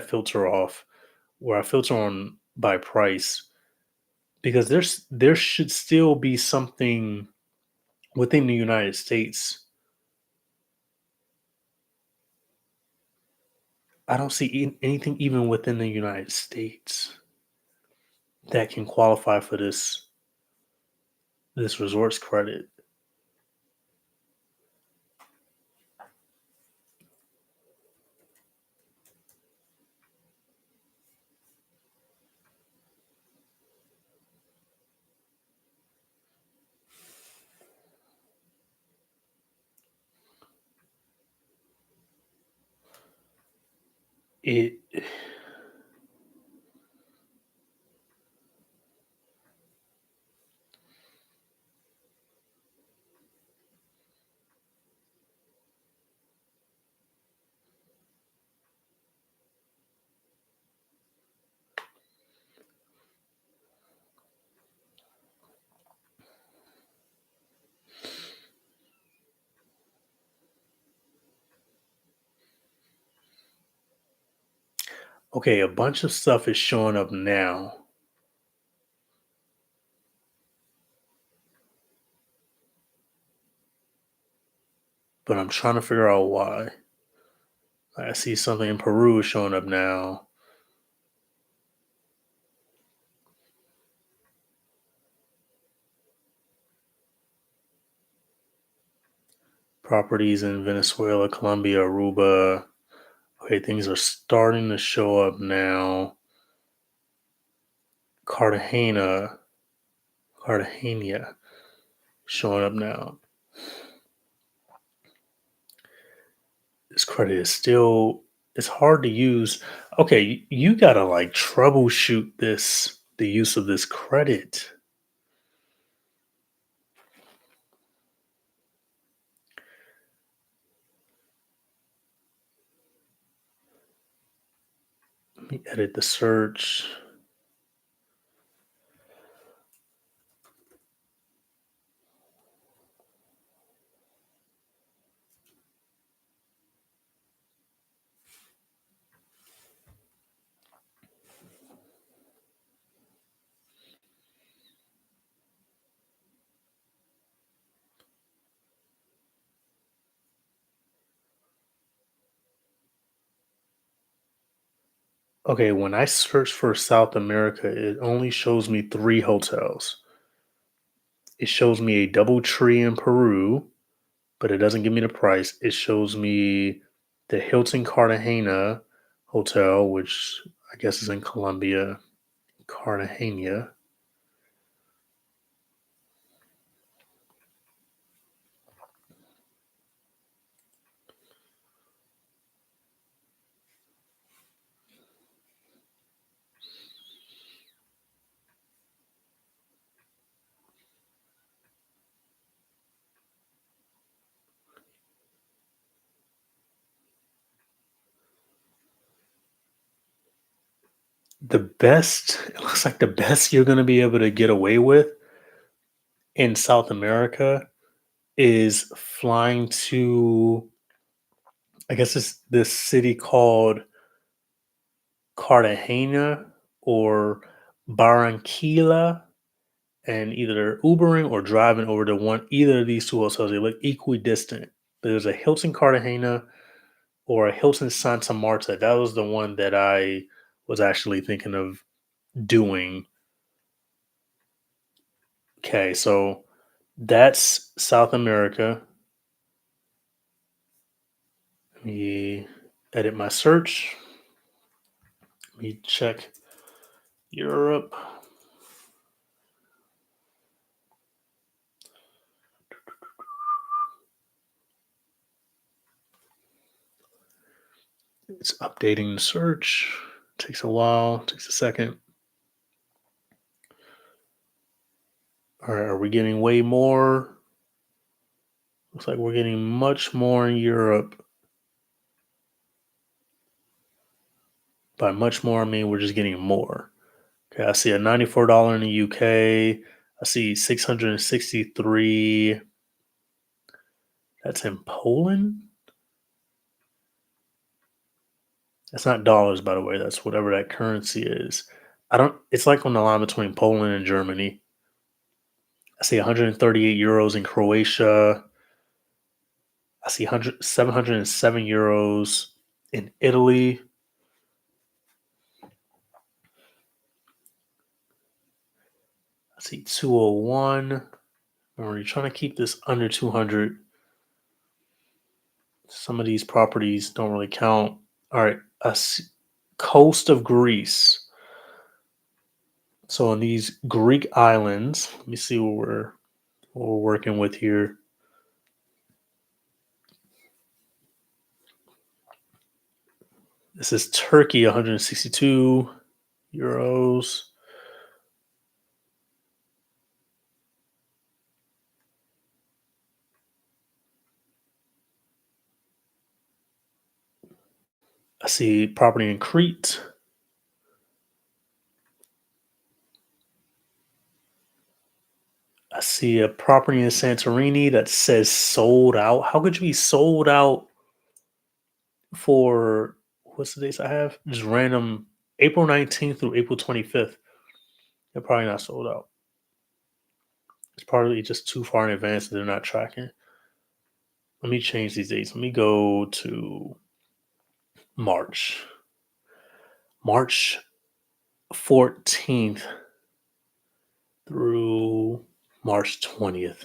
filter off where I filter on by price because there should still be something within the United States. I don't see anything even within the United States that can qualify for this resorts credit. It okay, a bunch of stuff is showing up now, but I'm trying to figure out why. I see something in Peru is showing up now. Properties in Venezuela, Colombia, Aruba. Okay, things are starting to show up now. Cartagena, Cartagena, showing up now. This credit is still it's hard to use. Okay, you gotta like troubleshoot the use of this credit. Let me edit the search. Okay, when I search for South America, it only shows me three hotels. It shows me a double tree in Peru, but it doesn't give me the price. It shows me the Hilton Cartagena hotel, which I guess is in Colombia, Cartagena. It looks like the best you're going to be able to get away with in South America is flying to, I guess it's this city called Cartagena or Barranquilla, and either Ubering or driving over to either of these two hotels. They look equidistant. There's a Hilton Cartagena or a Hilton Santa Marta. That was the one that I was actually thinking of doing. Okay, so that's South America. Let me edit my search. Let me check Europe. It's updating the search. Takes a while, takes a second. All right, are we getting way more? Looks like we're getting much more in Europe. By much more, I mean we're just getting more. Okay, I see a $94 in the UK. I see 663. That's in Poland. That's not dollars, by the way. That's whatever that currency is. I don't. It's like on the line between Poland and Germany. I see 138 euros in Croatia. I see 707 euros in Italy. I see 201. Remember, you're trying to keep this under 200. Some of these properties don't really count. All right, coast of Greece. So on these Greek islands, let me see what we're working with here. This is Turkey, 162 euros. I see property in Crete. I see a property in Santorini that says sold out. How could you be sold out for what's the dates I have? Just random April 19th through April 25th. They're probably not sold out. It's probably just too far in advance that they're not tracking. Let me change these dates. Let me go to March. March 14th through March 20th.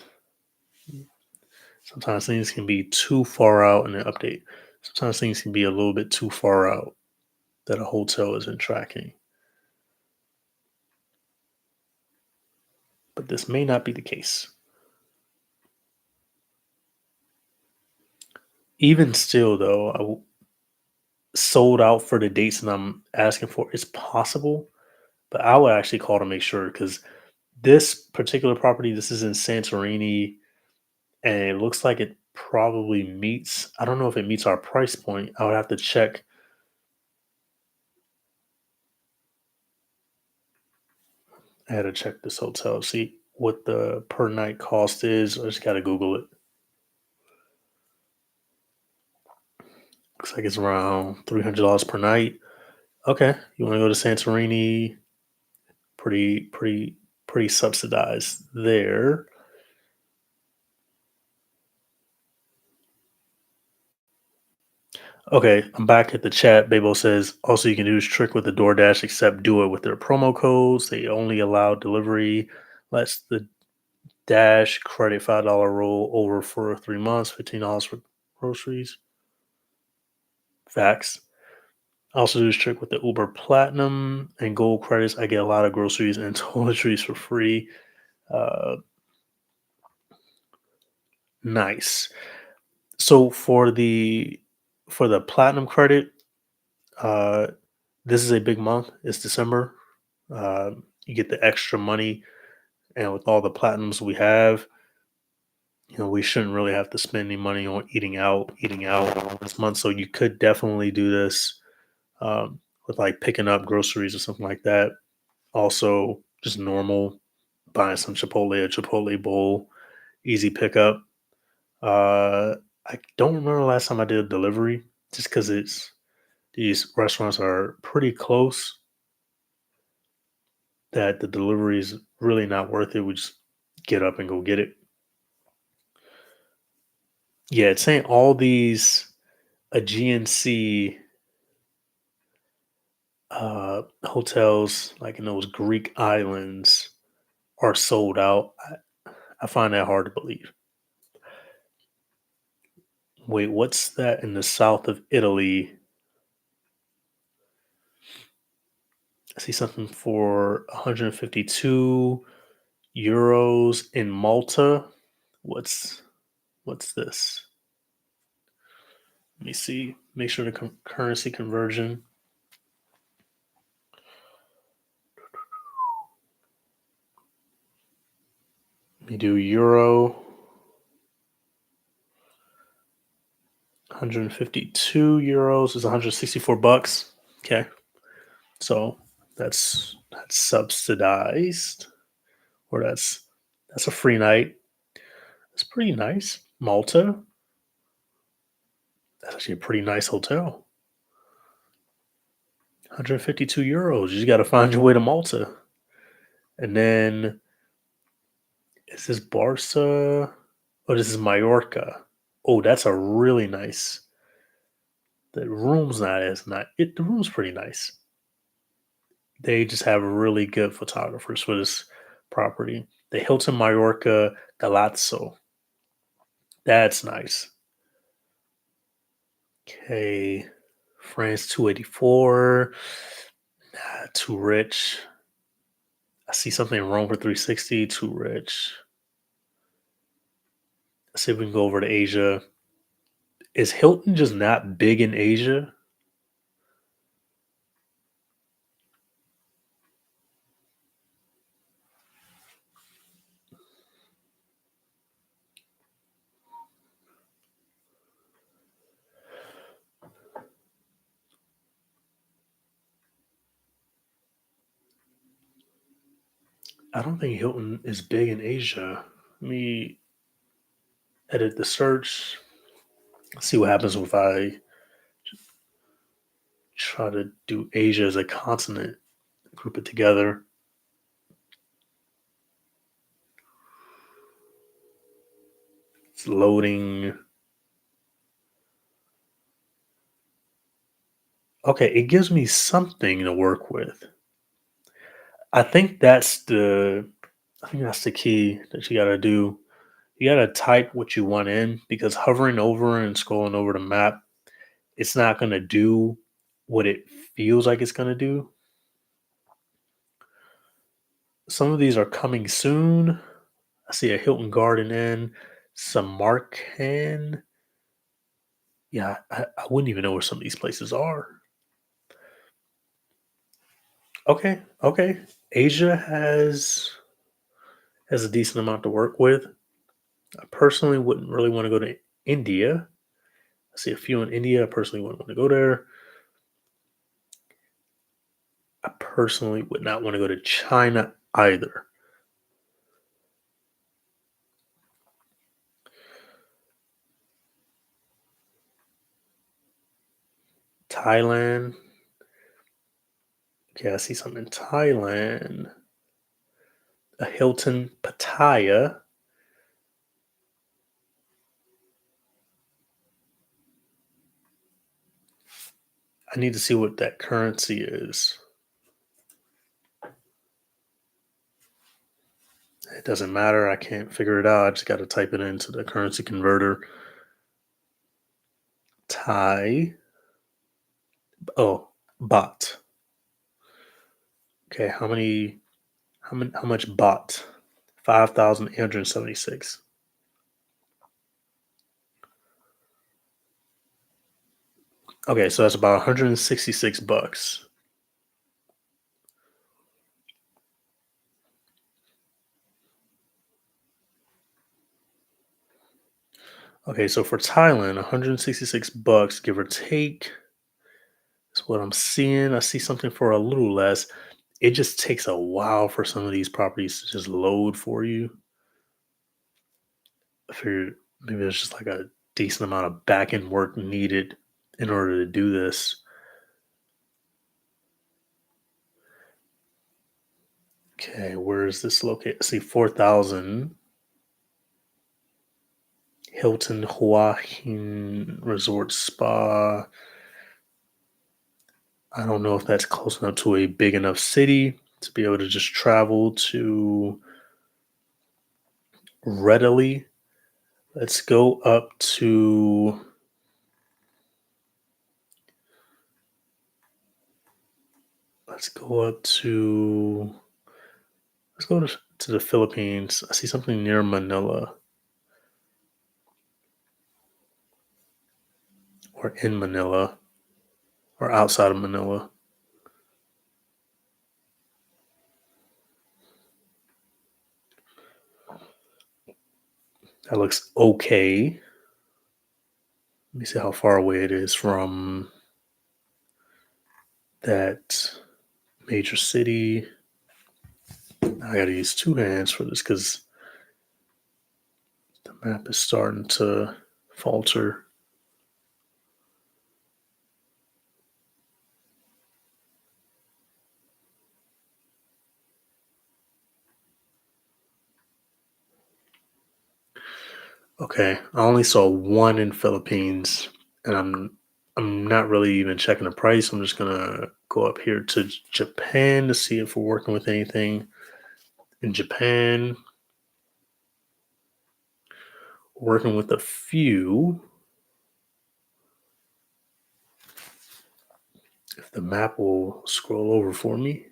Sometimes things can be too far out in the update. Sometimes things can be a little bit too far out that a hotel isn't tracking. But this may not be the case. Even still, though, sold out for the dates that I'm asking for is possible, but I would actually call to make sure because this particular property, this is in Santorini, and it looks like it probably meets. I don't know if it meets our price point. I would have to check. I had to check this hotel, see what the per night cost is. I just got to Google it. Looks like it's around $300 per night. Okay, you want to go to Santorini? Pretty subsidized there. Okay, I'm back at the chat. Babo says also you can do this trick with the DoorDash, except do it with their promo codes. They only allow delivery. Lets the Dash credit $5 roll over for 3 months, $15 for groceries. Facts. I also do this trick with the Uber Platinum and Gold credits. I get a lot of groceries and toiletries for free. Uh, nice. So for the Platinum credit, uh, this is a big month. It's December. Uh, you get the extra money, and with all the platinums we have, we shouldn't really have to spend any money on eating out this month. So you could definitely do this with like picking up groceries or something like that. Also, just normal buying some Chipotle, a Chipotle bowl, easy pickup. Uh, I don't remember the last time I did a delivery, just because these restaurants are pretty close that the delivery is really not worth it. We just get up and go get it. Yeah, it's saying all these GNC hotels, like in those Greek islands, are sold out. I find that hard to believe. Wait, what's that in the south of Italy? I see something for 152 euros in Malta. What's what's this? Let me see. Make sure the currency conversion. Let me do euro. 152 euros is 164 bucks. Okay. So that's subsidized, or that's a free night. That's pretty nice. Malta, that's actually a pretty nice hotel. 152 euros. You just got to find your way to Malta. And then is this Barca? Oh, this is Mallorca. Oh, that's a really nice. The room's not as not. The room's pretty nice. They just have really good photographers for this property. The Hilton Mallorca Galazzo. That's nice. Okay. France 284. Nah, too rich. I see something in Rome for 360. Too rich. Let's see if we can go over to Asia. Is Hilton just not big in Asia? I don't think Hilton is big in Asia. Let me edit the search. See what happens if I try to do Asia as a continent, group it together. It's loading. Okay, it gives me something to work with. I think that's the I think that's the key that you gotta do. You gotta type what you want in because hovering over and scrolling over the map, it's not gonna do what it feels like it's gonna do. Some of these are coming soon. I see a Hilton Garden Inn, Samarkand. Yeah, I wouldn't even know where some of these places are. Okay, okay. Asia has a decent amount to work with. I personally wouldn't really want to go to India. I see a few in India. I personally wouldn't want to go there. I personally would not want to go to China either. Thailand. Okay, I see something in Thailand. A Hilton Pattaya. I need to see what that currency is. It doesn't matter. I can't figure it out. I just got to type it into the currency converter. Thai. Oh, baht. Okay, how much baht? 5,876. Okay, so that's about 166 bucks. Okay, so for Thailand, 166 bucks, give or take. That's what I'm seeing. I see something for a little less. It just takes a while for some of these properties to just load for you. I figured maybe there's just like a decent amount of back end work needed in order to do this. Okay, where is this located? I see 4,000. Hilton Hua Hin Resort Spa. I don't know if that's close enough to a big enough city to be able to just travel to readily. Let's go up to let's go up to let's go to the Philippines. I see something near Manila or in Manila or outside of Manila. That looks okay. Let me see how far away it is from that major city. I gotta use two hands for this because the map is starting to falter. Okay, I only saw one in Philippines, and I'm not really even checking the price. I'm just gonna go up here to Japan to see if we're working with anything in Japan. Working with a few. If the map will scroll over for me.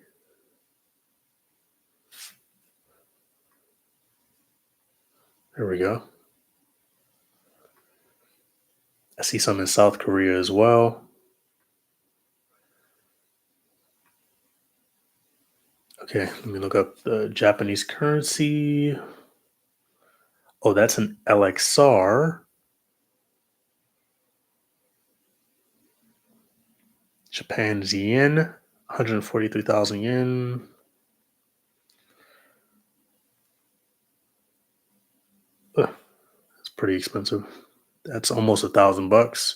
There we go. I see some in South Korea as well. Okay, let me look up the Japanese currency. Oh, that's an LXR. Japan's yen, 143,000 yen. pretty expensive. That's almost $1,000.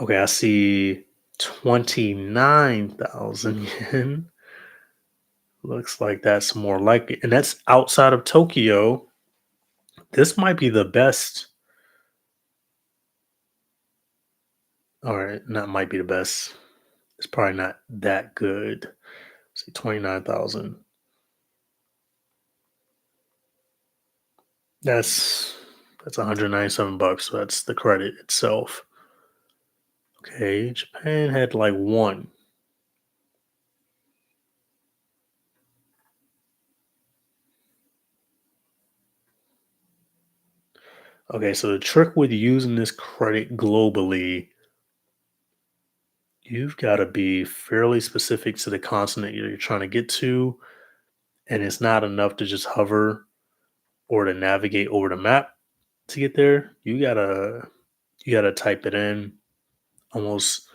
Okay, I see 29,000 yen. Looks like that's more likely, and that's outside of Tokyo. This might be the best. All right, that might be the best. It's probably not that good. See, 29,000. That's that's $197. So that's the credit itself. Okay, Japan had like one. Okay, so the trick with using this credit globally, you've got to be fairly specific to the continent you're trying to get to, and it's not enough to just hover or to navigate over the map to get there. You gotta type it in, almost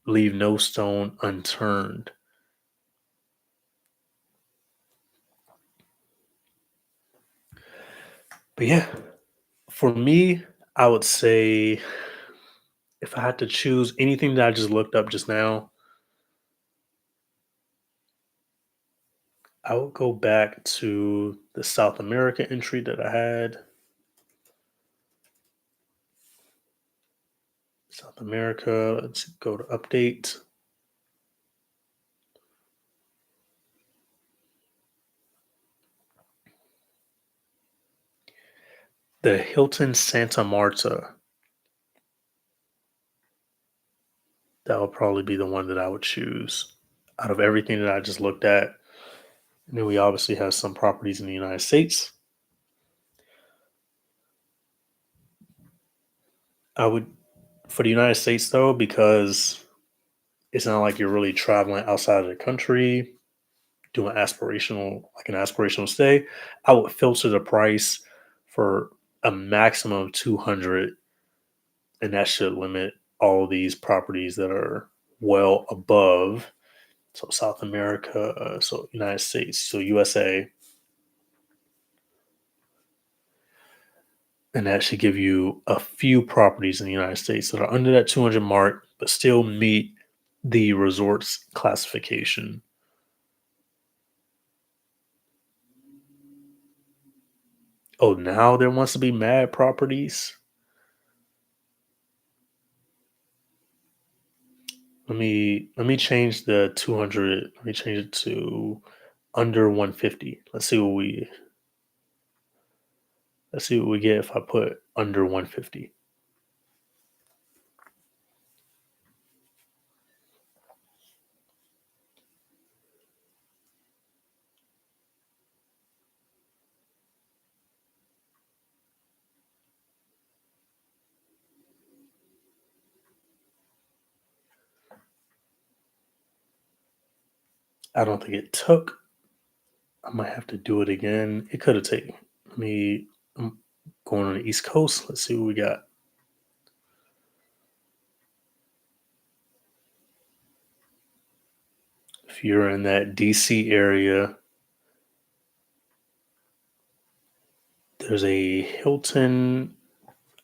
leave no stone unturned. But yeah, for me, I would say if I had to choose anything that I just looked up just now, I would go back to the South America entry that I had. South America, let's go to update. The Hilton Santa Marta, that would probably be the one that I would choose out of everything that I just looked at. And then we obviously have some properties in the United States. I would, for the United States though, because it's not like you're really traveling outside of the country, doing an aspirational stay. I would filter the price for a maximum of 200, and that should limit all these properties that are well above. So South America, so United States, so USA, and that should give you a few properties in the United States that are under that 200 mark, but still meet the resorts classification. Oh, now there wants to be mad properties. Let me change the 200. Let me change it to under 150. Let's see what we get if I put under 150. I don't think it took. I might have to do it again. It could have taken. Let me. I'm going on the East Coast. Let's see what we got. If you're in that DC area, there's a Hilton.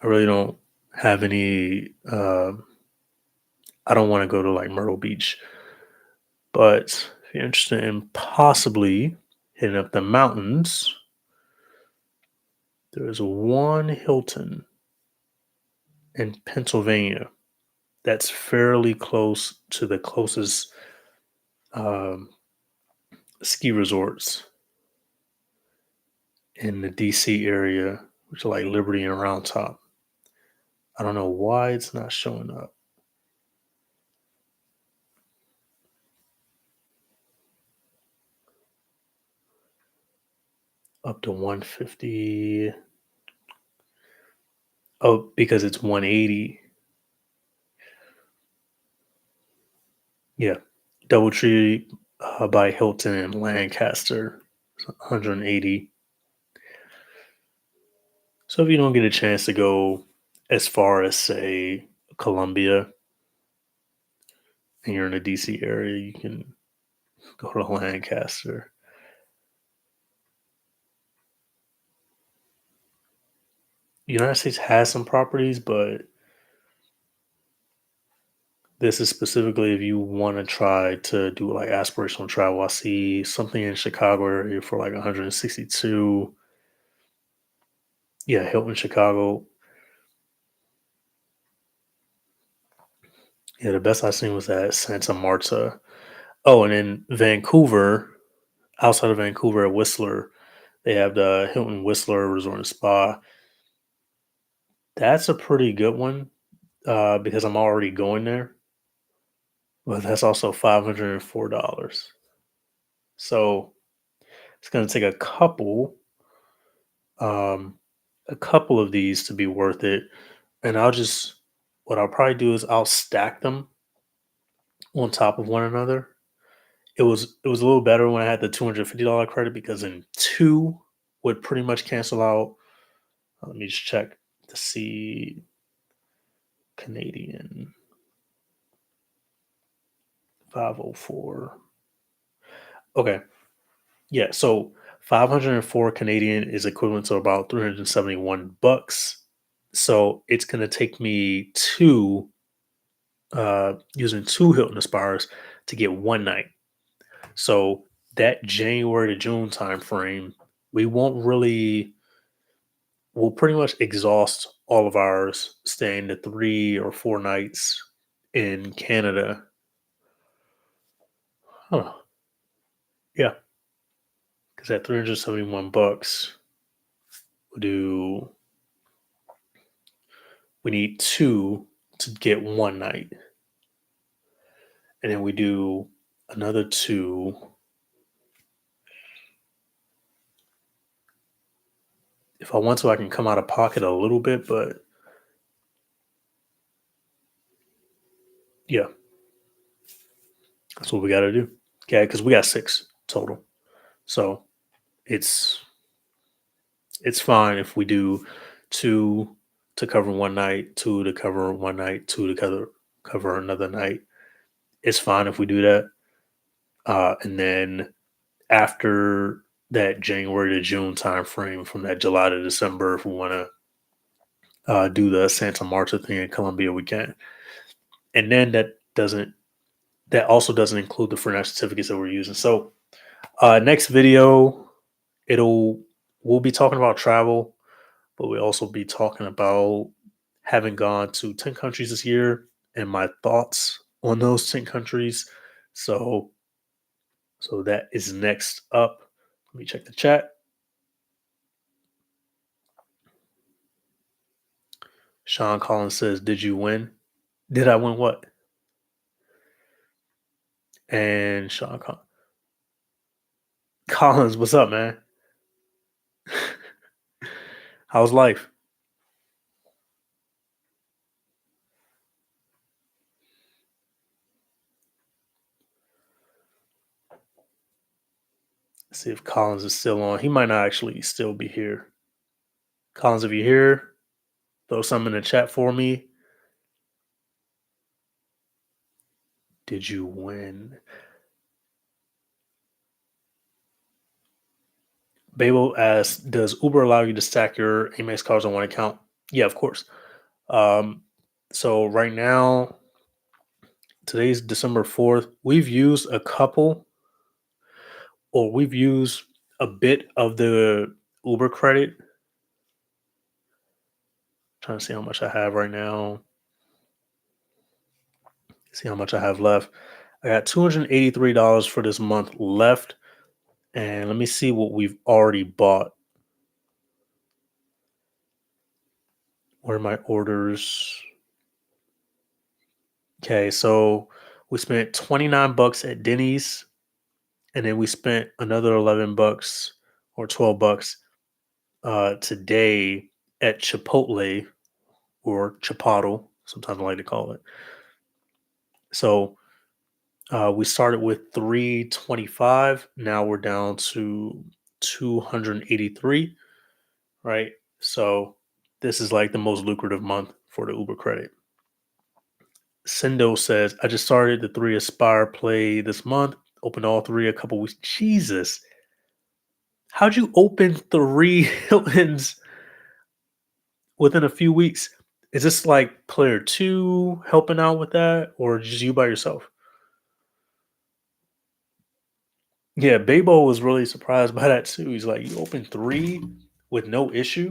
I really don't have any. I don't want to go to like Myrtle Beach, but if you're interested in possibly hitting up the mountains, there's one Hilton in Pennsylvania that's fairly close to the closest um, ski resorts in the DC area, which are like Liberty and Round Top. I don't know why it's not showing up to 150. Oh, because it's 180. Yeah. Doubletree by Hilton in Lancaster, 180. So if you don't get a chance to go as far as, say, Columbia, and you're in the DC area, you can go to Lancaster. United States has some properties, but this is specifically if you want to try to do like aspirational travel. I see something in Chicago area for like 162. Yeah, Hilton, Chicago. Yeah, the best I seen was at Santa Marta. Oh, and in Vancouver, outside of Vancouver at Whistler, they have the Hilton Whistler Resort and Spa. That's a pretty good one because I'm already going there, but that's also $504. So it's going to take um, a couple of these to be worth it. And what I'll probably do is I'll stack them on top of one another. It was a little better when I had the $250 credit because in two would pretty much cancel out. Let me just check to see Canadian 504. Okay. Yeah. So 504 Canadian is equivalent to about 371 bucks. So it's going to take me using two Hilton Aspires to get one night. So that January to June time frame, we won't really we'll pretty much exhaust all of ours staying the 3 or 4 nights in Canada. Huh. Yeah, because at 371 bucks, we do we need two to get one night, and then we do another two. If I want to, I can come out of pocket a little bit, but yeah, that's what we got to do. Okay, because we got six total, so it's it's fine if we do two to cover one night, two to cover one night, two to cover another night. It's fine if we do that. And then after that January to June time frame, from that July to December, if we want to do the Santa Marta thing in Colombia, we can. And then that also doesn't include the financial certificates that we're using. So next video, it'll we'll be talking about travel, but we'll also be talking about having gone to 10 countries this year and my thoughts on those 10 countries. So that is next up. Let me check the chat. Sean Collins says, "Did you win? Did I win what?" And Collins, what's up, man? How's life? Let's see if Collins is still on. He might not actually still be here. Collins, if you're here, throw something in the chat for me. Did you win? Babel asks, "Does Uber allow you to stack your Amex cards on one account?" Yeah, of course. Um, so right now, today's December 4th. We've used a bit of the Uber credit. Trying to see how much I have right now. See how much I have left. I got $283 for this month left. And let me see what we've already bought. Where are my orders? Okay, so we spent 29 bucks at Denny's, and then we spent another 11 bucks or 12 bucks today at Chipotle, or Chipotle, sometimes I like to call it. So we started with 325. Now we're down to 283, right? So this is like the most lucrative month for the Uber credit. Sendo says, "I just started the three Aspire play this month. Opened all three a couple weeks." Jesus, how'd you open three Hiltons within a few weeks. Is this like player two helping out with that, or just you by yourself? Yeah, Babo was really surprised by that too. He's like, "You opened three with no issue."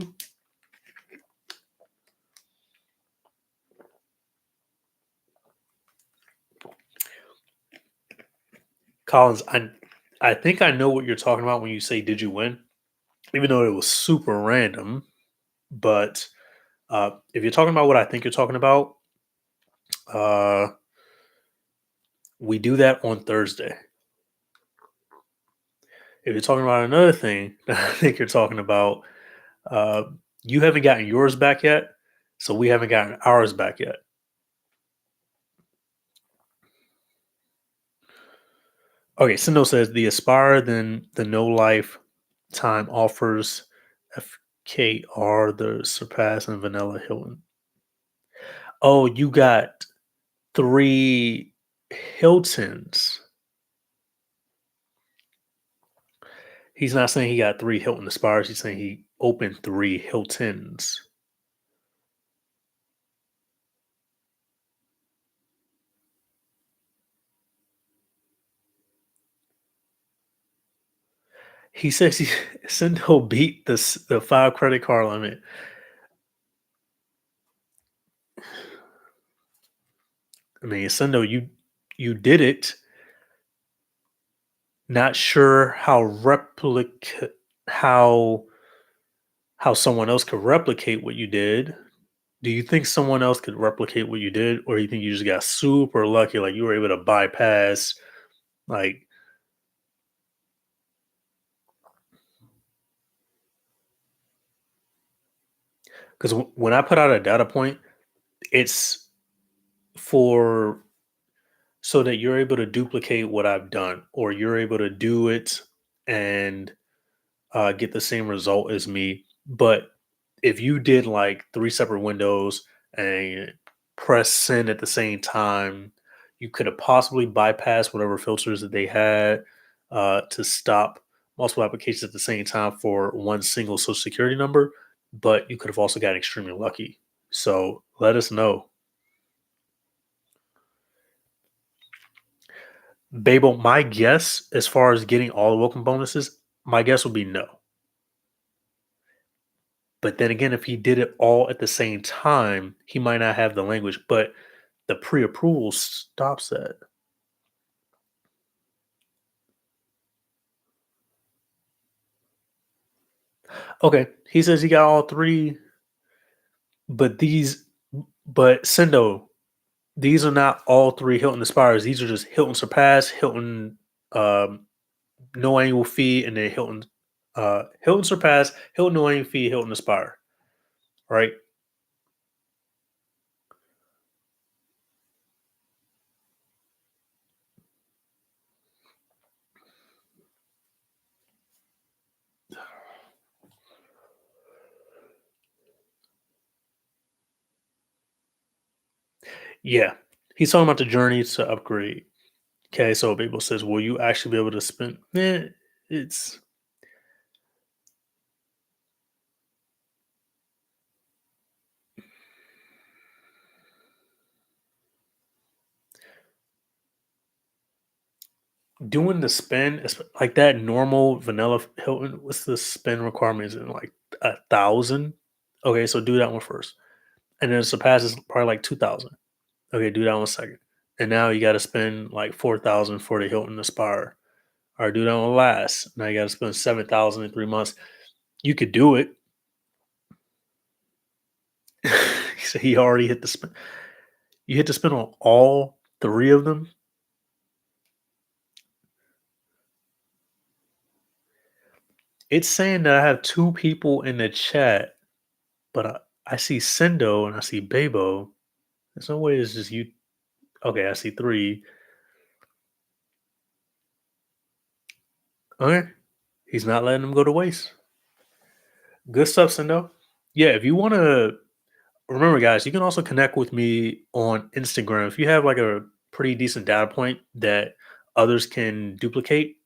Collins, I think I know what you're talking about when you say, "Did you win?" Even though it was super random, but if you're talking about what I think you're talking about, uh, we do that on Thursday. If you're talking about another thing that I think you're talking about, uh, you haven't gotten yours back yet, so we haven't gotten ours back yet. Okay, Sindel says the Aspire, then the No Life Time offers FKR, the Surpass, and Vanilla Hilton. Oh, you got three Hiltons. He's not saying he got three Hilton Aspires. He's saying he opened three Hiltons. He says he Sindel beat the five credit card limit. I mean, Sindel, you did it. Not sure how how someone else could replicate what you did. Do you think someone else could replicate what you did, or you think you just got super lucky, like you were able to bypass, like because when I put out a data point, it's for so that you're able to duplicate what I've done, or you're able to do it and get the same result as me. But if you did like three separate windows and press send at the same time, you could have possibly bypassed whatever filters that they had to stop multiple applications at the same time for one single social security number. But you could have also gotten extremely lucky. So let us know. Babel, my guess as far as getting all the welcome bonuses, my guess would be no. But then again, if he did it all at the same time, he might not have the language, but the pre-approval stops that. Okay, he says he got all three, but but Sendo, these are not all three Hilton Aspires. These are just Hilton Surpass, Hilton um, no annual fee, and then Hilton Surpass, Hilton no annual fee, Hilton Aspire. Right? Yeah. He's talking about the journey to upgrade. Okay, so people says, will you actually be able to spend? It's doing the spin like that normal vanilla Hilton. What's the spin requirement? Is it like 1,000? Okay, so do that one first, and then surpasses probably like 2,000. Okay, do that one second, and now you got to spend like 4,000 for the Hilton Aspire. Or do that one last. Now you got to spend 7,000 in 3 months. You could do it. So he already hit the spin. You hit the spin on all three of them. It's saying that I have two people in the chat, but I see Sendo and I see Babo. There's no way it's just you. Okay, I see three. Okay, he's not letting them go to waste. Good stuff, Sendo. Yeah, if you want to remember, guys, you can also connect with me on Instagram. If you have like a pretty decent data point that others can duplicate,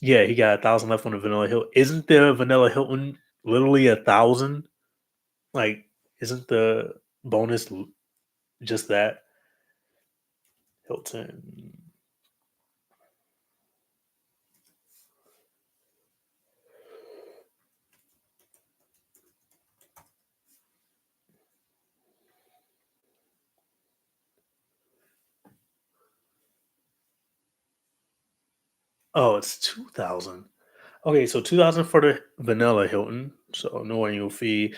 yeah, he got 1,000 left on the Vanilla Hilton. Isn't the Vanilla Hilton literally 1,000? Like, isn't the bonus just that? Hilton. Oh, it's 2,000. Okay, so 2,000 for the vanilla Hilton. So no annual fee.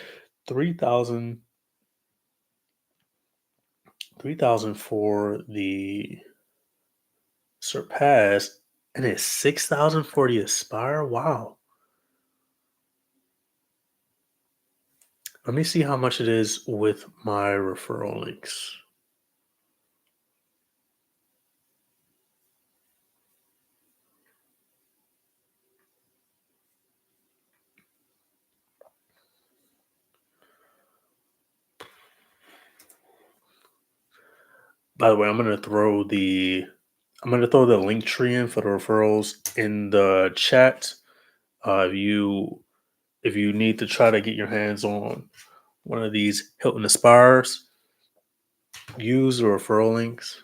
3,000 3,000 for the Surpass, and it's 6,000 for the Aspire. Wow. Let me see how much it is with my referral links. By the way, I'm gonna throw the link tree in for the referrals in the chat. If you need to try to get your hands on one of these Hilton Aspires, use the referral links.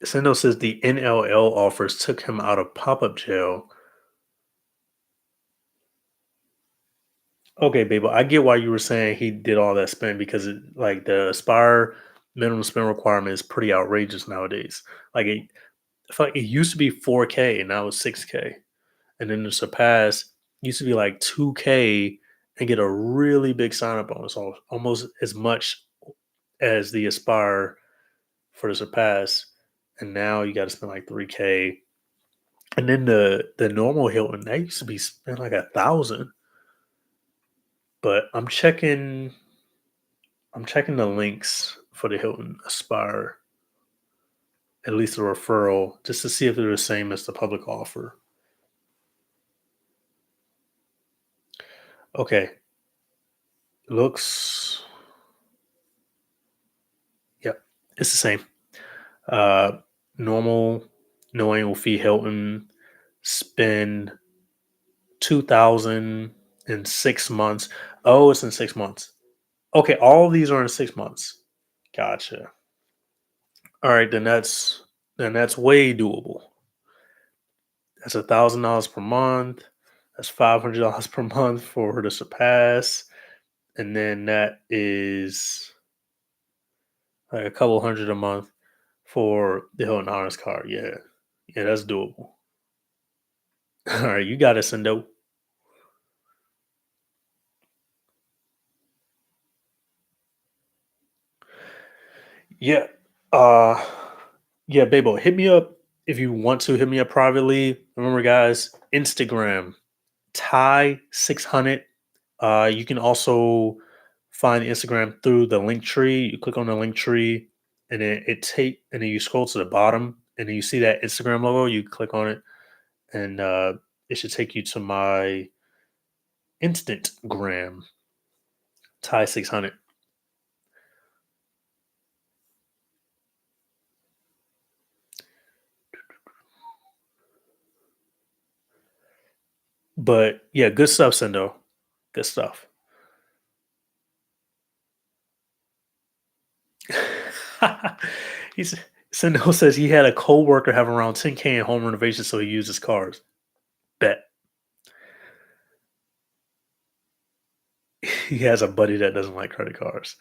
Sendo says the NLL offers took him out of pop-up jail. Okay, babe, I get why you were saying he did all that spend because like the Aspire minimum spend requirement is pretty outrageous nowadays. Like I feel like it used to be 4K and now it's 6K. And then the Surpass used to be like 2K and get a really big sign up bonus, almost as much as the Aspire for the Surpass. And now you got to spend like 3K. And then the normal Hilton, that used to be spent like 1,000. But I'm checking the links for the Hilton Aspire, at least the referral, just to see if they're the same as the public offer. Okay, looks, yep, it's the same. Uh, Normal, no annual fee Hilton, spend 2,000 in 6 months. Oh, it's in 6 months. Okay, all of these are in 6 months. Gotcha. All right, then that's way doable. That's $1,000 per month. That's $500 per month for the Surpass, and then that is like a couple hundred a month for the Hilton Honors card. Yeah, yeah, that's doable. All right, you got it, Sendo. Yeah, uh, yeah, Babo, hit me up if you want to. Hit me up privately. Remember, guys, Instagram Ty600. You can also find the Instagram through the link tree. You click on the link tree, and then and then you scroll to the bottom, and then you see that Instagram logo. You click on it, and it should take you to my Instantgram Ty600. But yeah, good stuff, Sendo. Good stuff. He's Sendo says he had a coworker have around 10K in home renovations, so he used his cars. Bet. He has a buddy that doesn't like credit cards.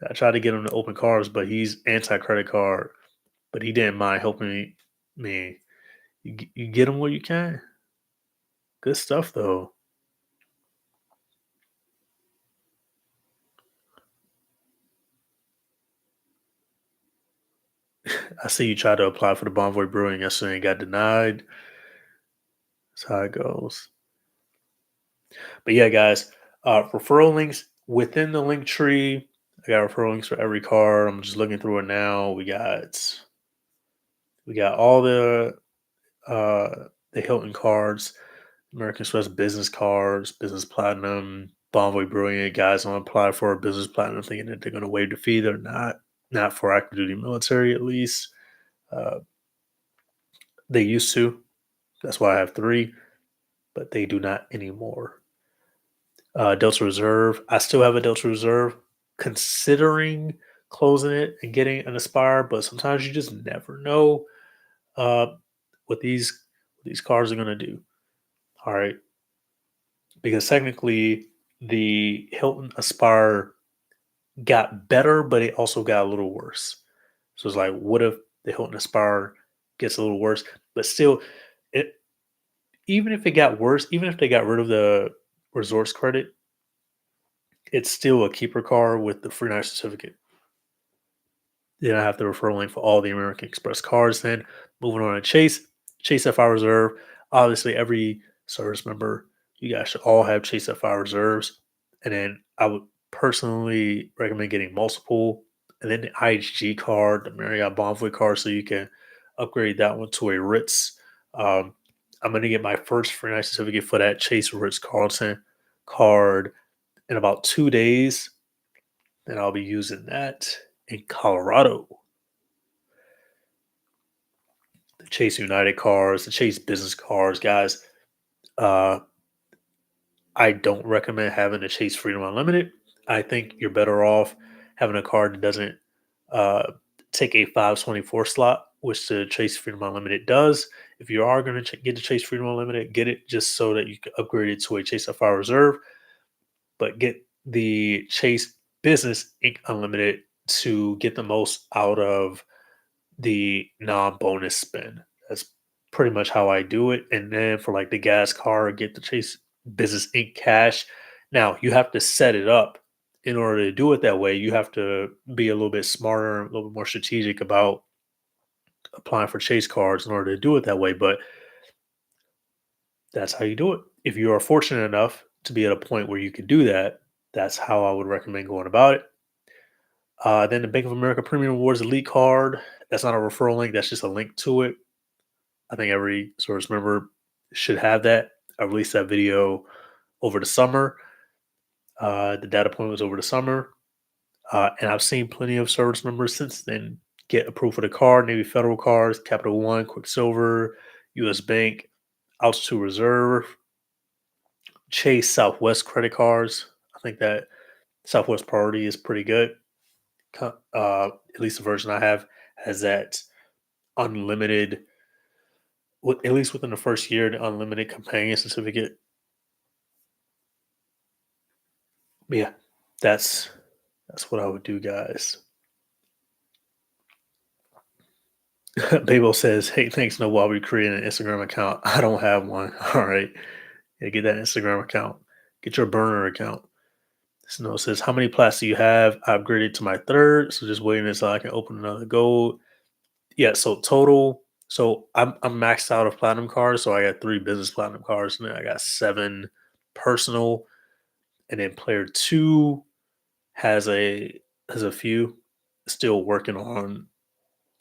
I tried to get him to open cars, but he's anti credit card. But he didn't mind helping me. Man, you get him where you can. Good stuff though. I see you tried to apply for the Bonvoy Brewing yesterday and got denied. That's how it goes. But yeah, guys, referral links within the link tree. I got referral links for every card. I'm just looking through it now. We got all the Hilton cards, American Express business cards, business platinum, Bonvoy Brilliant. Guys want to apply for a business platinum thinking that they're going to waive the fee. They're not for active duty military at least. Uh, They used to. That's why I have three, but they do not anymore. Delta Reserve. I still have a Delta Reserve, considering closing it and getting an Aspire, but sometimes you just never know uh, what these cars are gonna do. All right, because technically the Hilton Aspire got better, but it also got a little worse. So it's like, what if the Hilton Aspire gets a little worse, but still, it even if it got worse, even if they got rid of the resorts credit, it's still a keeper car with the free night certificate. Then I have the referral link for all the American Express cards. Then moving on to Chase Sapphire Reserve. Obviously, every service member, you guys should all have Chase Sapphire Reserves. And then I would personally recommend getting multiple. And then the IHG card, the Marriott Bonvoy card, so you can upgrade that one to a Ritz. Um, I'm going to get my first free night certificate for that Chase Ritz Carlton card in about 2 days. And I'll be using that in Colorado. The Chase United cars, the Chase business cars, guys. Uh, I don't recommend having a Chase Freedom Unlimited. I think you're better off having a card that doesn't uh, take a 524 slot, which the Chase Freedom Unlimited does. If you are going to get the Chase Freedom Unlimited, get it just so that you can upgrade it to a Chase Sapphire Reserve, but get the Chase Business Inc. Unlimited to get the most out of the non-bonus spend. That's pretty much how I do it. And then for like the gas car, get the Chase Business Inc. cash. Now you have to set it up in order to do it that way. You have to be a little bit smarter, a little bit more strategic about applying for Chase cards in order to do it that way. But that's how you do it. If you are fortunate enough to be at a point where you can do that, that's how I would recommend going about it. Then the Bank of America Premium Rewards Elite card. That's not a referral link. That's just a link to it. I think every service member should have that. I released that video over the summer. The data point was over the summer. And I've seen plenty of service members since then get approved for the card. Navy Federal cards, Capital One, Quicksilver, US Bank, Altitude Reserve, Chase Southwest credit cards. I think that Southwest Priority is pretty good. At least the version I have has that unlimited, at least within the first year, the unlimited companion certificate. But yeah, that's that's what I would do, guys. Babo says, "Hey, thanks, no, while we creating an Instagram account. I don't have one. All right, yeah, get that Instagram account. Get your burner account." Snow says, "How many plats do you have? I upgraded to my third, so just waiting until I can open another gold." Yeah, so total. So I'm maxed out of platinum cards. So I got three business platinum cards, and then I got seven personal, and then player two has a few. Still working on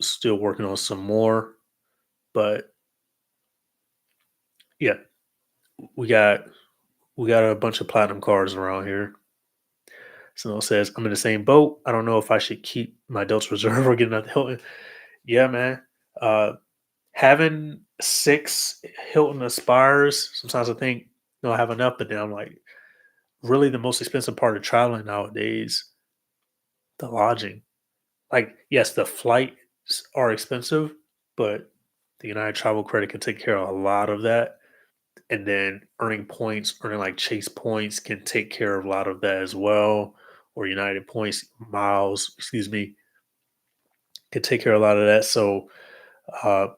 some more, but yeah, we got we got a bunch of platinum cards around here. So it says I'm in the same boat. I don't know if I should keep my Delta Reserve or get another Hilton. Yeah, man. Uh, having six Hilton Aspires, sometimes I think no, I have enough, but then I'm like, really, the most expensive part of traveling nowadays, the lodging. Like, yes, the flights are expensive, but the United Travel Credit can take care of a lot of that. And then earning points, earning like Chase points can take care of a lot of that as well. Or United points, miles, excuse me, can take care of a lot of that. So uh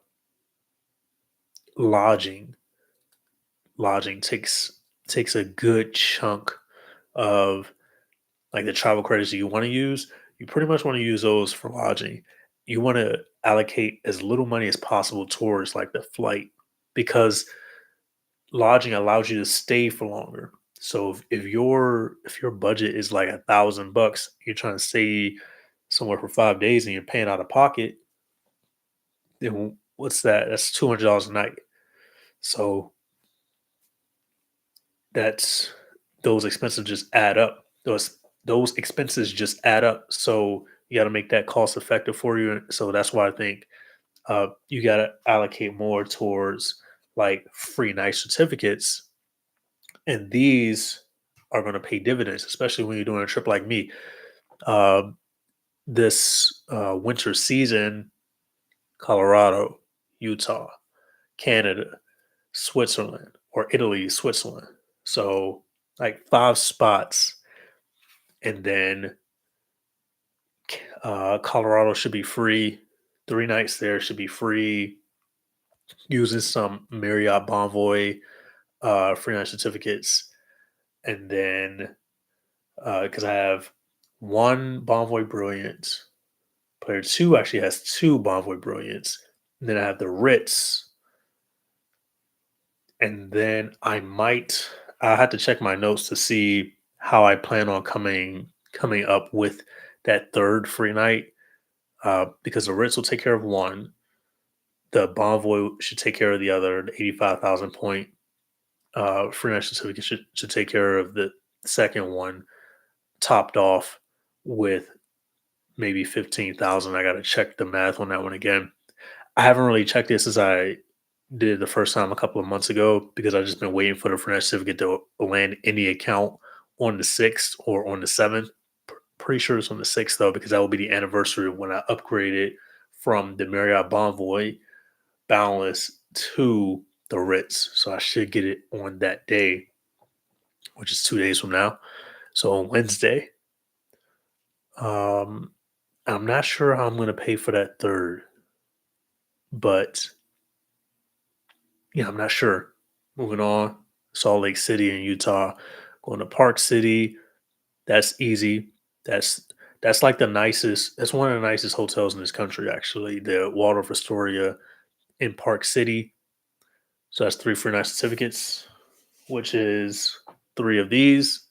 lodging, lodging takes a good chunk of like the travel credits that you want to use. You pretty much want to use those for lodging. You want to allocate as little money as possible towards like the flight, because lodging allows you to stay for longer. So if your budget is like $1,000, you're trying to stay somewhere for 5 days and you're paying out of pocket, then what's that? That's $200 a night. So that's those expenses just add up. Those expenses just add up. So you got to make that cost effective for you. So that's why I think You got to allocate more towards like free night certificates, and these are going to pay dividends, especially when you're doing a trip like me. Um, this winter season, Colorado, Utah, Canada, Switzerland, or Italy, Switzerland. So like 5 spots, and then Colorado should be free. 3 nights there should be free using some Marriott Bonvoy free night certificates, and then because I have one Bonvoy Brilliant, player two actually has two Bonvoy Brilliants, and then I have the Ritz, and then I had to check my notes to see how I plan on coming up with that third free night, because the Ritz will take care of one, the Bonvoy should take care of the other, the 85,000 point free night certificate should take care of the second one, topped off with maybe 15,000. I got to check the math on that one again. I haven't really checked it since I did it the first time a couple of months ago because I've just been waiting for the free night certificate to land in the account on the 6th or on the 7th. Pretty sure it's on the 6th though, because that will be the anniversary of when I upgraded from the Marriott Bonvoy Boundless to the Ritz. So I should get it on that day, which is 2 days from now. So on Wednesday, um, I'm not sure how I'm going to pay for that third, but yeah, I'm not sure. Moving on, Salt Lake City in Utah, going to Park City. That's easy. That's that's like the nicest. That's one of the nicest hotels in this country, actually. The Waldorf Astoria in Park City. So that's three free night certificates, which is three of these,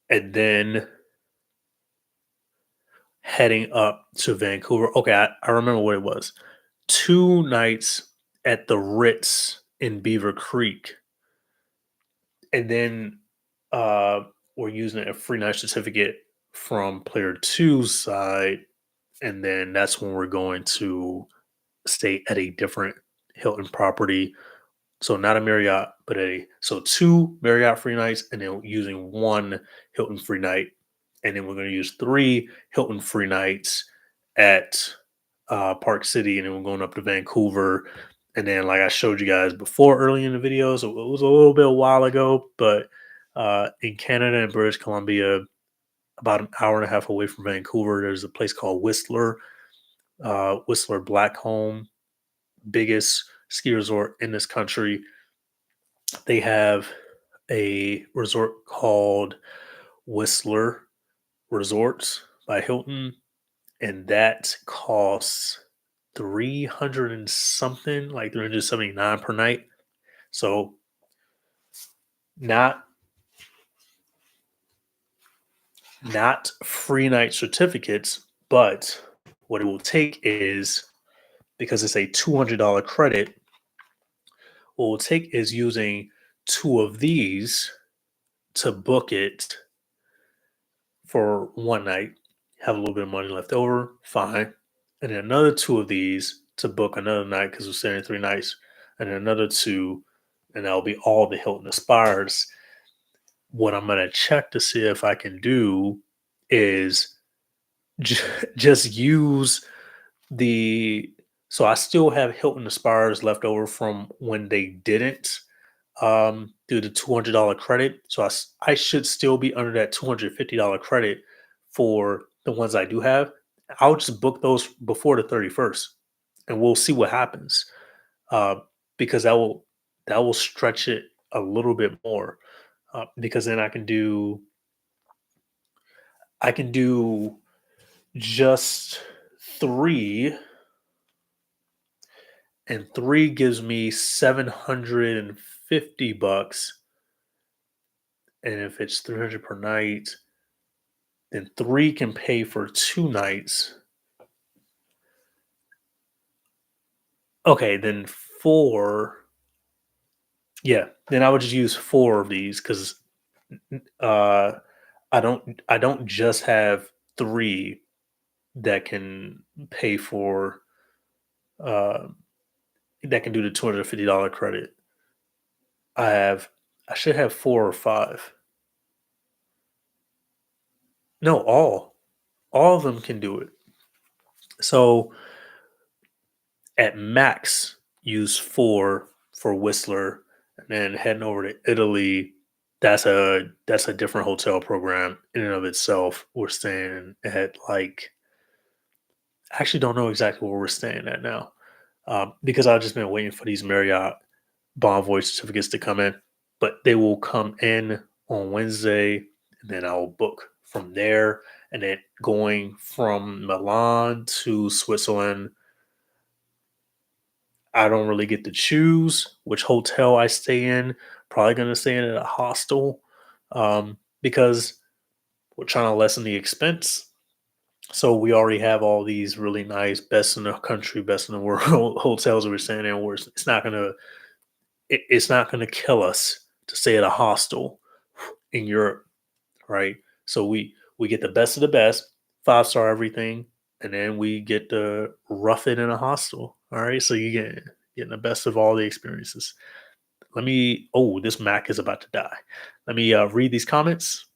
and then heading up to Vancouver. Okay, I remember what it was. 2 nights at the Ritz in Beaver Creek, and then uh, we're using a free night certificate from player two's side, and then that's when we're going to stay at a different Hilton property. So not a Marriott, but two Marriott free nights, and then using one Hilton free night, and then we're going to use three Hilton free nights at Park City, and then we're going up to Vancouver, and then like I showed you guys before early in the video, so it was a little bit a while ago, but in Canada and British Columbia, about an hour and a half away from Vancouver, there's a place called Whistler Blackcomb, biggest ski resort in this country. They have a resort called Whistler Resorts by Hilton, and that costs 300 and something, like 379 per night. So not not free night certificates, but what it will take is, because it's a $200 credit, what we'll take is using two of these to book it for one night, have a little bit of money left over, fine. And then another two of these to book another night because we're staying 3 nights, and then another two, and that'll be all the Hilton Aspires. What I'm going to check to see if I can do is j- just use the. So I still have Hilton Aspires left over from when they didn't do the $200 credit. So I should still be under that $250 credit for the ones I do have. I'll just book those before the 31st, and we'll see what happens. Uh, because that will stretch it a little bit more. Because then I can do just three, and three gives me $750. And if it's 300 per night, then three can pay for 2 nights. Okay, then four. Yeah, then I would just use four of these because uh, I don't just have three that can pay for uh, that can do the $250 credit. I have I should have 4 or 5. No, all of them can do it. So at max, use 4 for Whistler, and then heading over to Italy. That's a different hotel program in and of itself. We're staying at like I actually don't know exactly where we're staying at now, because I've just been waiting for these Marriott Bonvoy certificates to come in, but they will come in on Wednesday, and then I'll book from there. And then going from Milan to Switzerland, I don't really get to choose which hotel I stay in. Probably going to stay in a hostel, because we're trying to lessen the expense. So we already have all these really nice, best in the country, best in the world hotels that we're staying in. Where it's not gonna kill us to stay at a hostel in Europe, right? So we get the best of the best, 5-star everything, and then we get to rough it in a hostel. All right, so you getting the best of all the experiences. Let me. Oh, this Mac is about to die. Let me read these comments.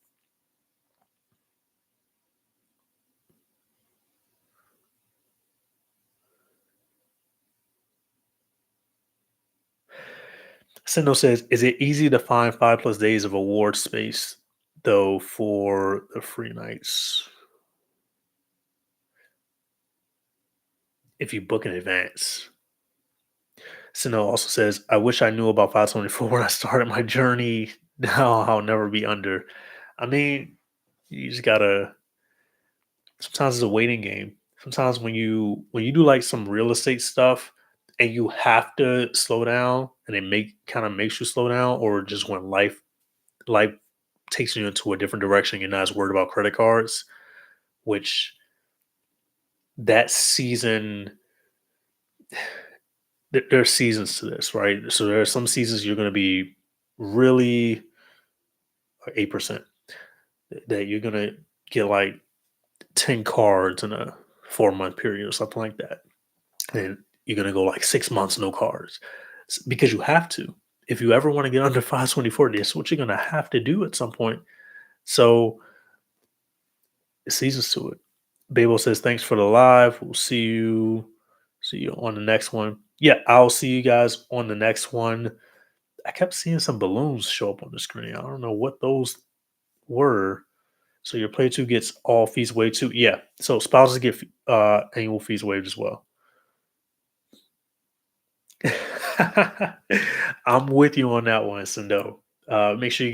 Sendo says, "Is it easy to find 5+ days of award space though for the free nights if you book in advance?" Sino also says, "I wish I knew about 524 when I started my journey. Now I'll never be under." I mean, you just gotta. Sometimes it's a waiting game. Sometimes when you do like some real estate stuff and you have to slow down, and it kind of makes you slow down, or just when life takes you into a different direction, you're not as worried about credit cards, which that season there's seasons to this, right? So there are some seasons you're going to be really 8%, that you're going to get like 10 cards in a 4 month period or something like that. And you're going to go like 6 months, no cards, because you have to. If you ever want to get under 524, that's what you're going to have to do at some point. So seasons to it. Babel says, "Thanks for the live. We'll see you on the next one." Yeah, I'll see you guys on the next one. I kept seeing some balloons show up on the screen. I don't know what those were. So your player two gets all fees waived too. Yeah. So spouses get annual fees waived as well. I'm with you on that one, Sendo. Make sure you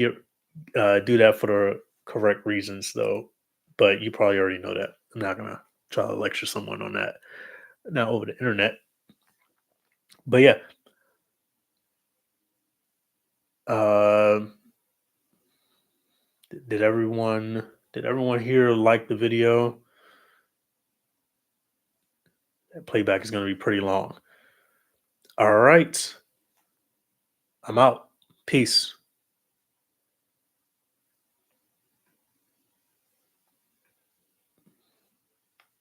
get do that for the correct reasons though. But you probably already know that. I'm not gonna try to lecture someone on that now over the internet. But yeah, um, did everyone here like the video? That playback is going to be pretty long. All right, I'm out. Peace.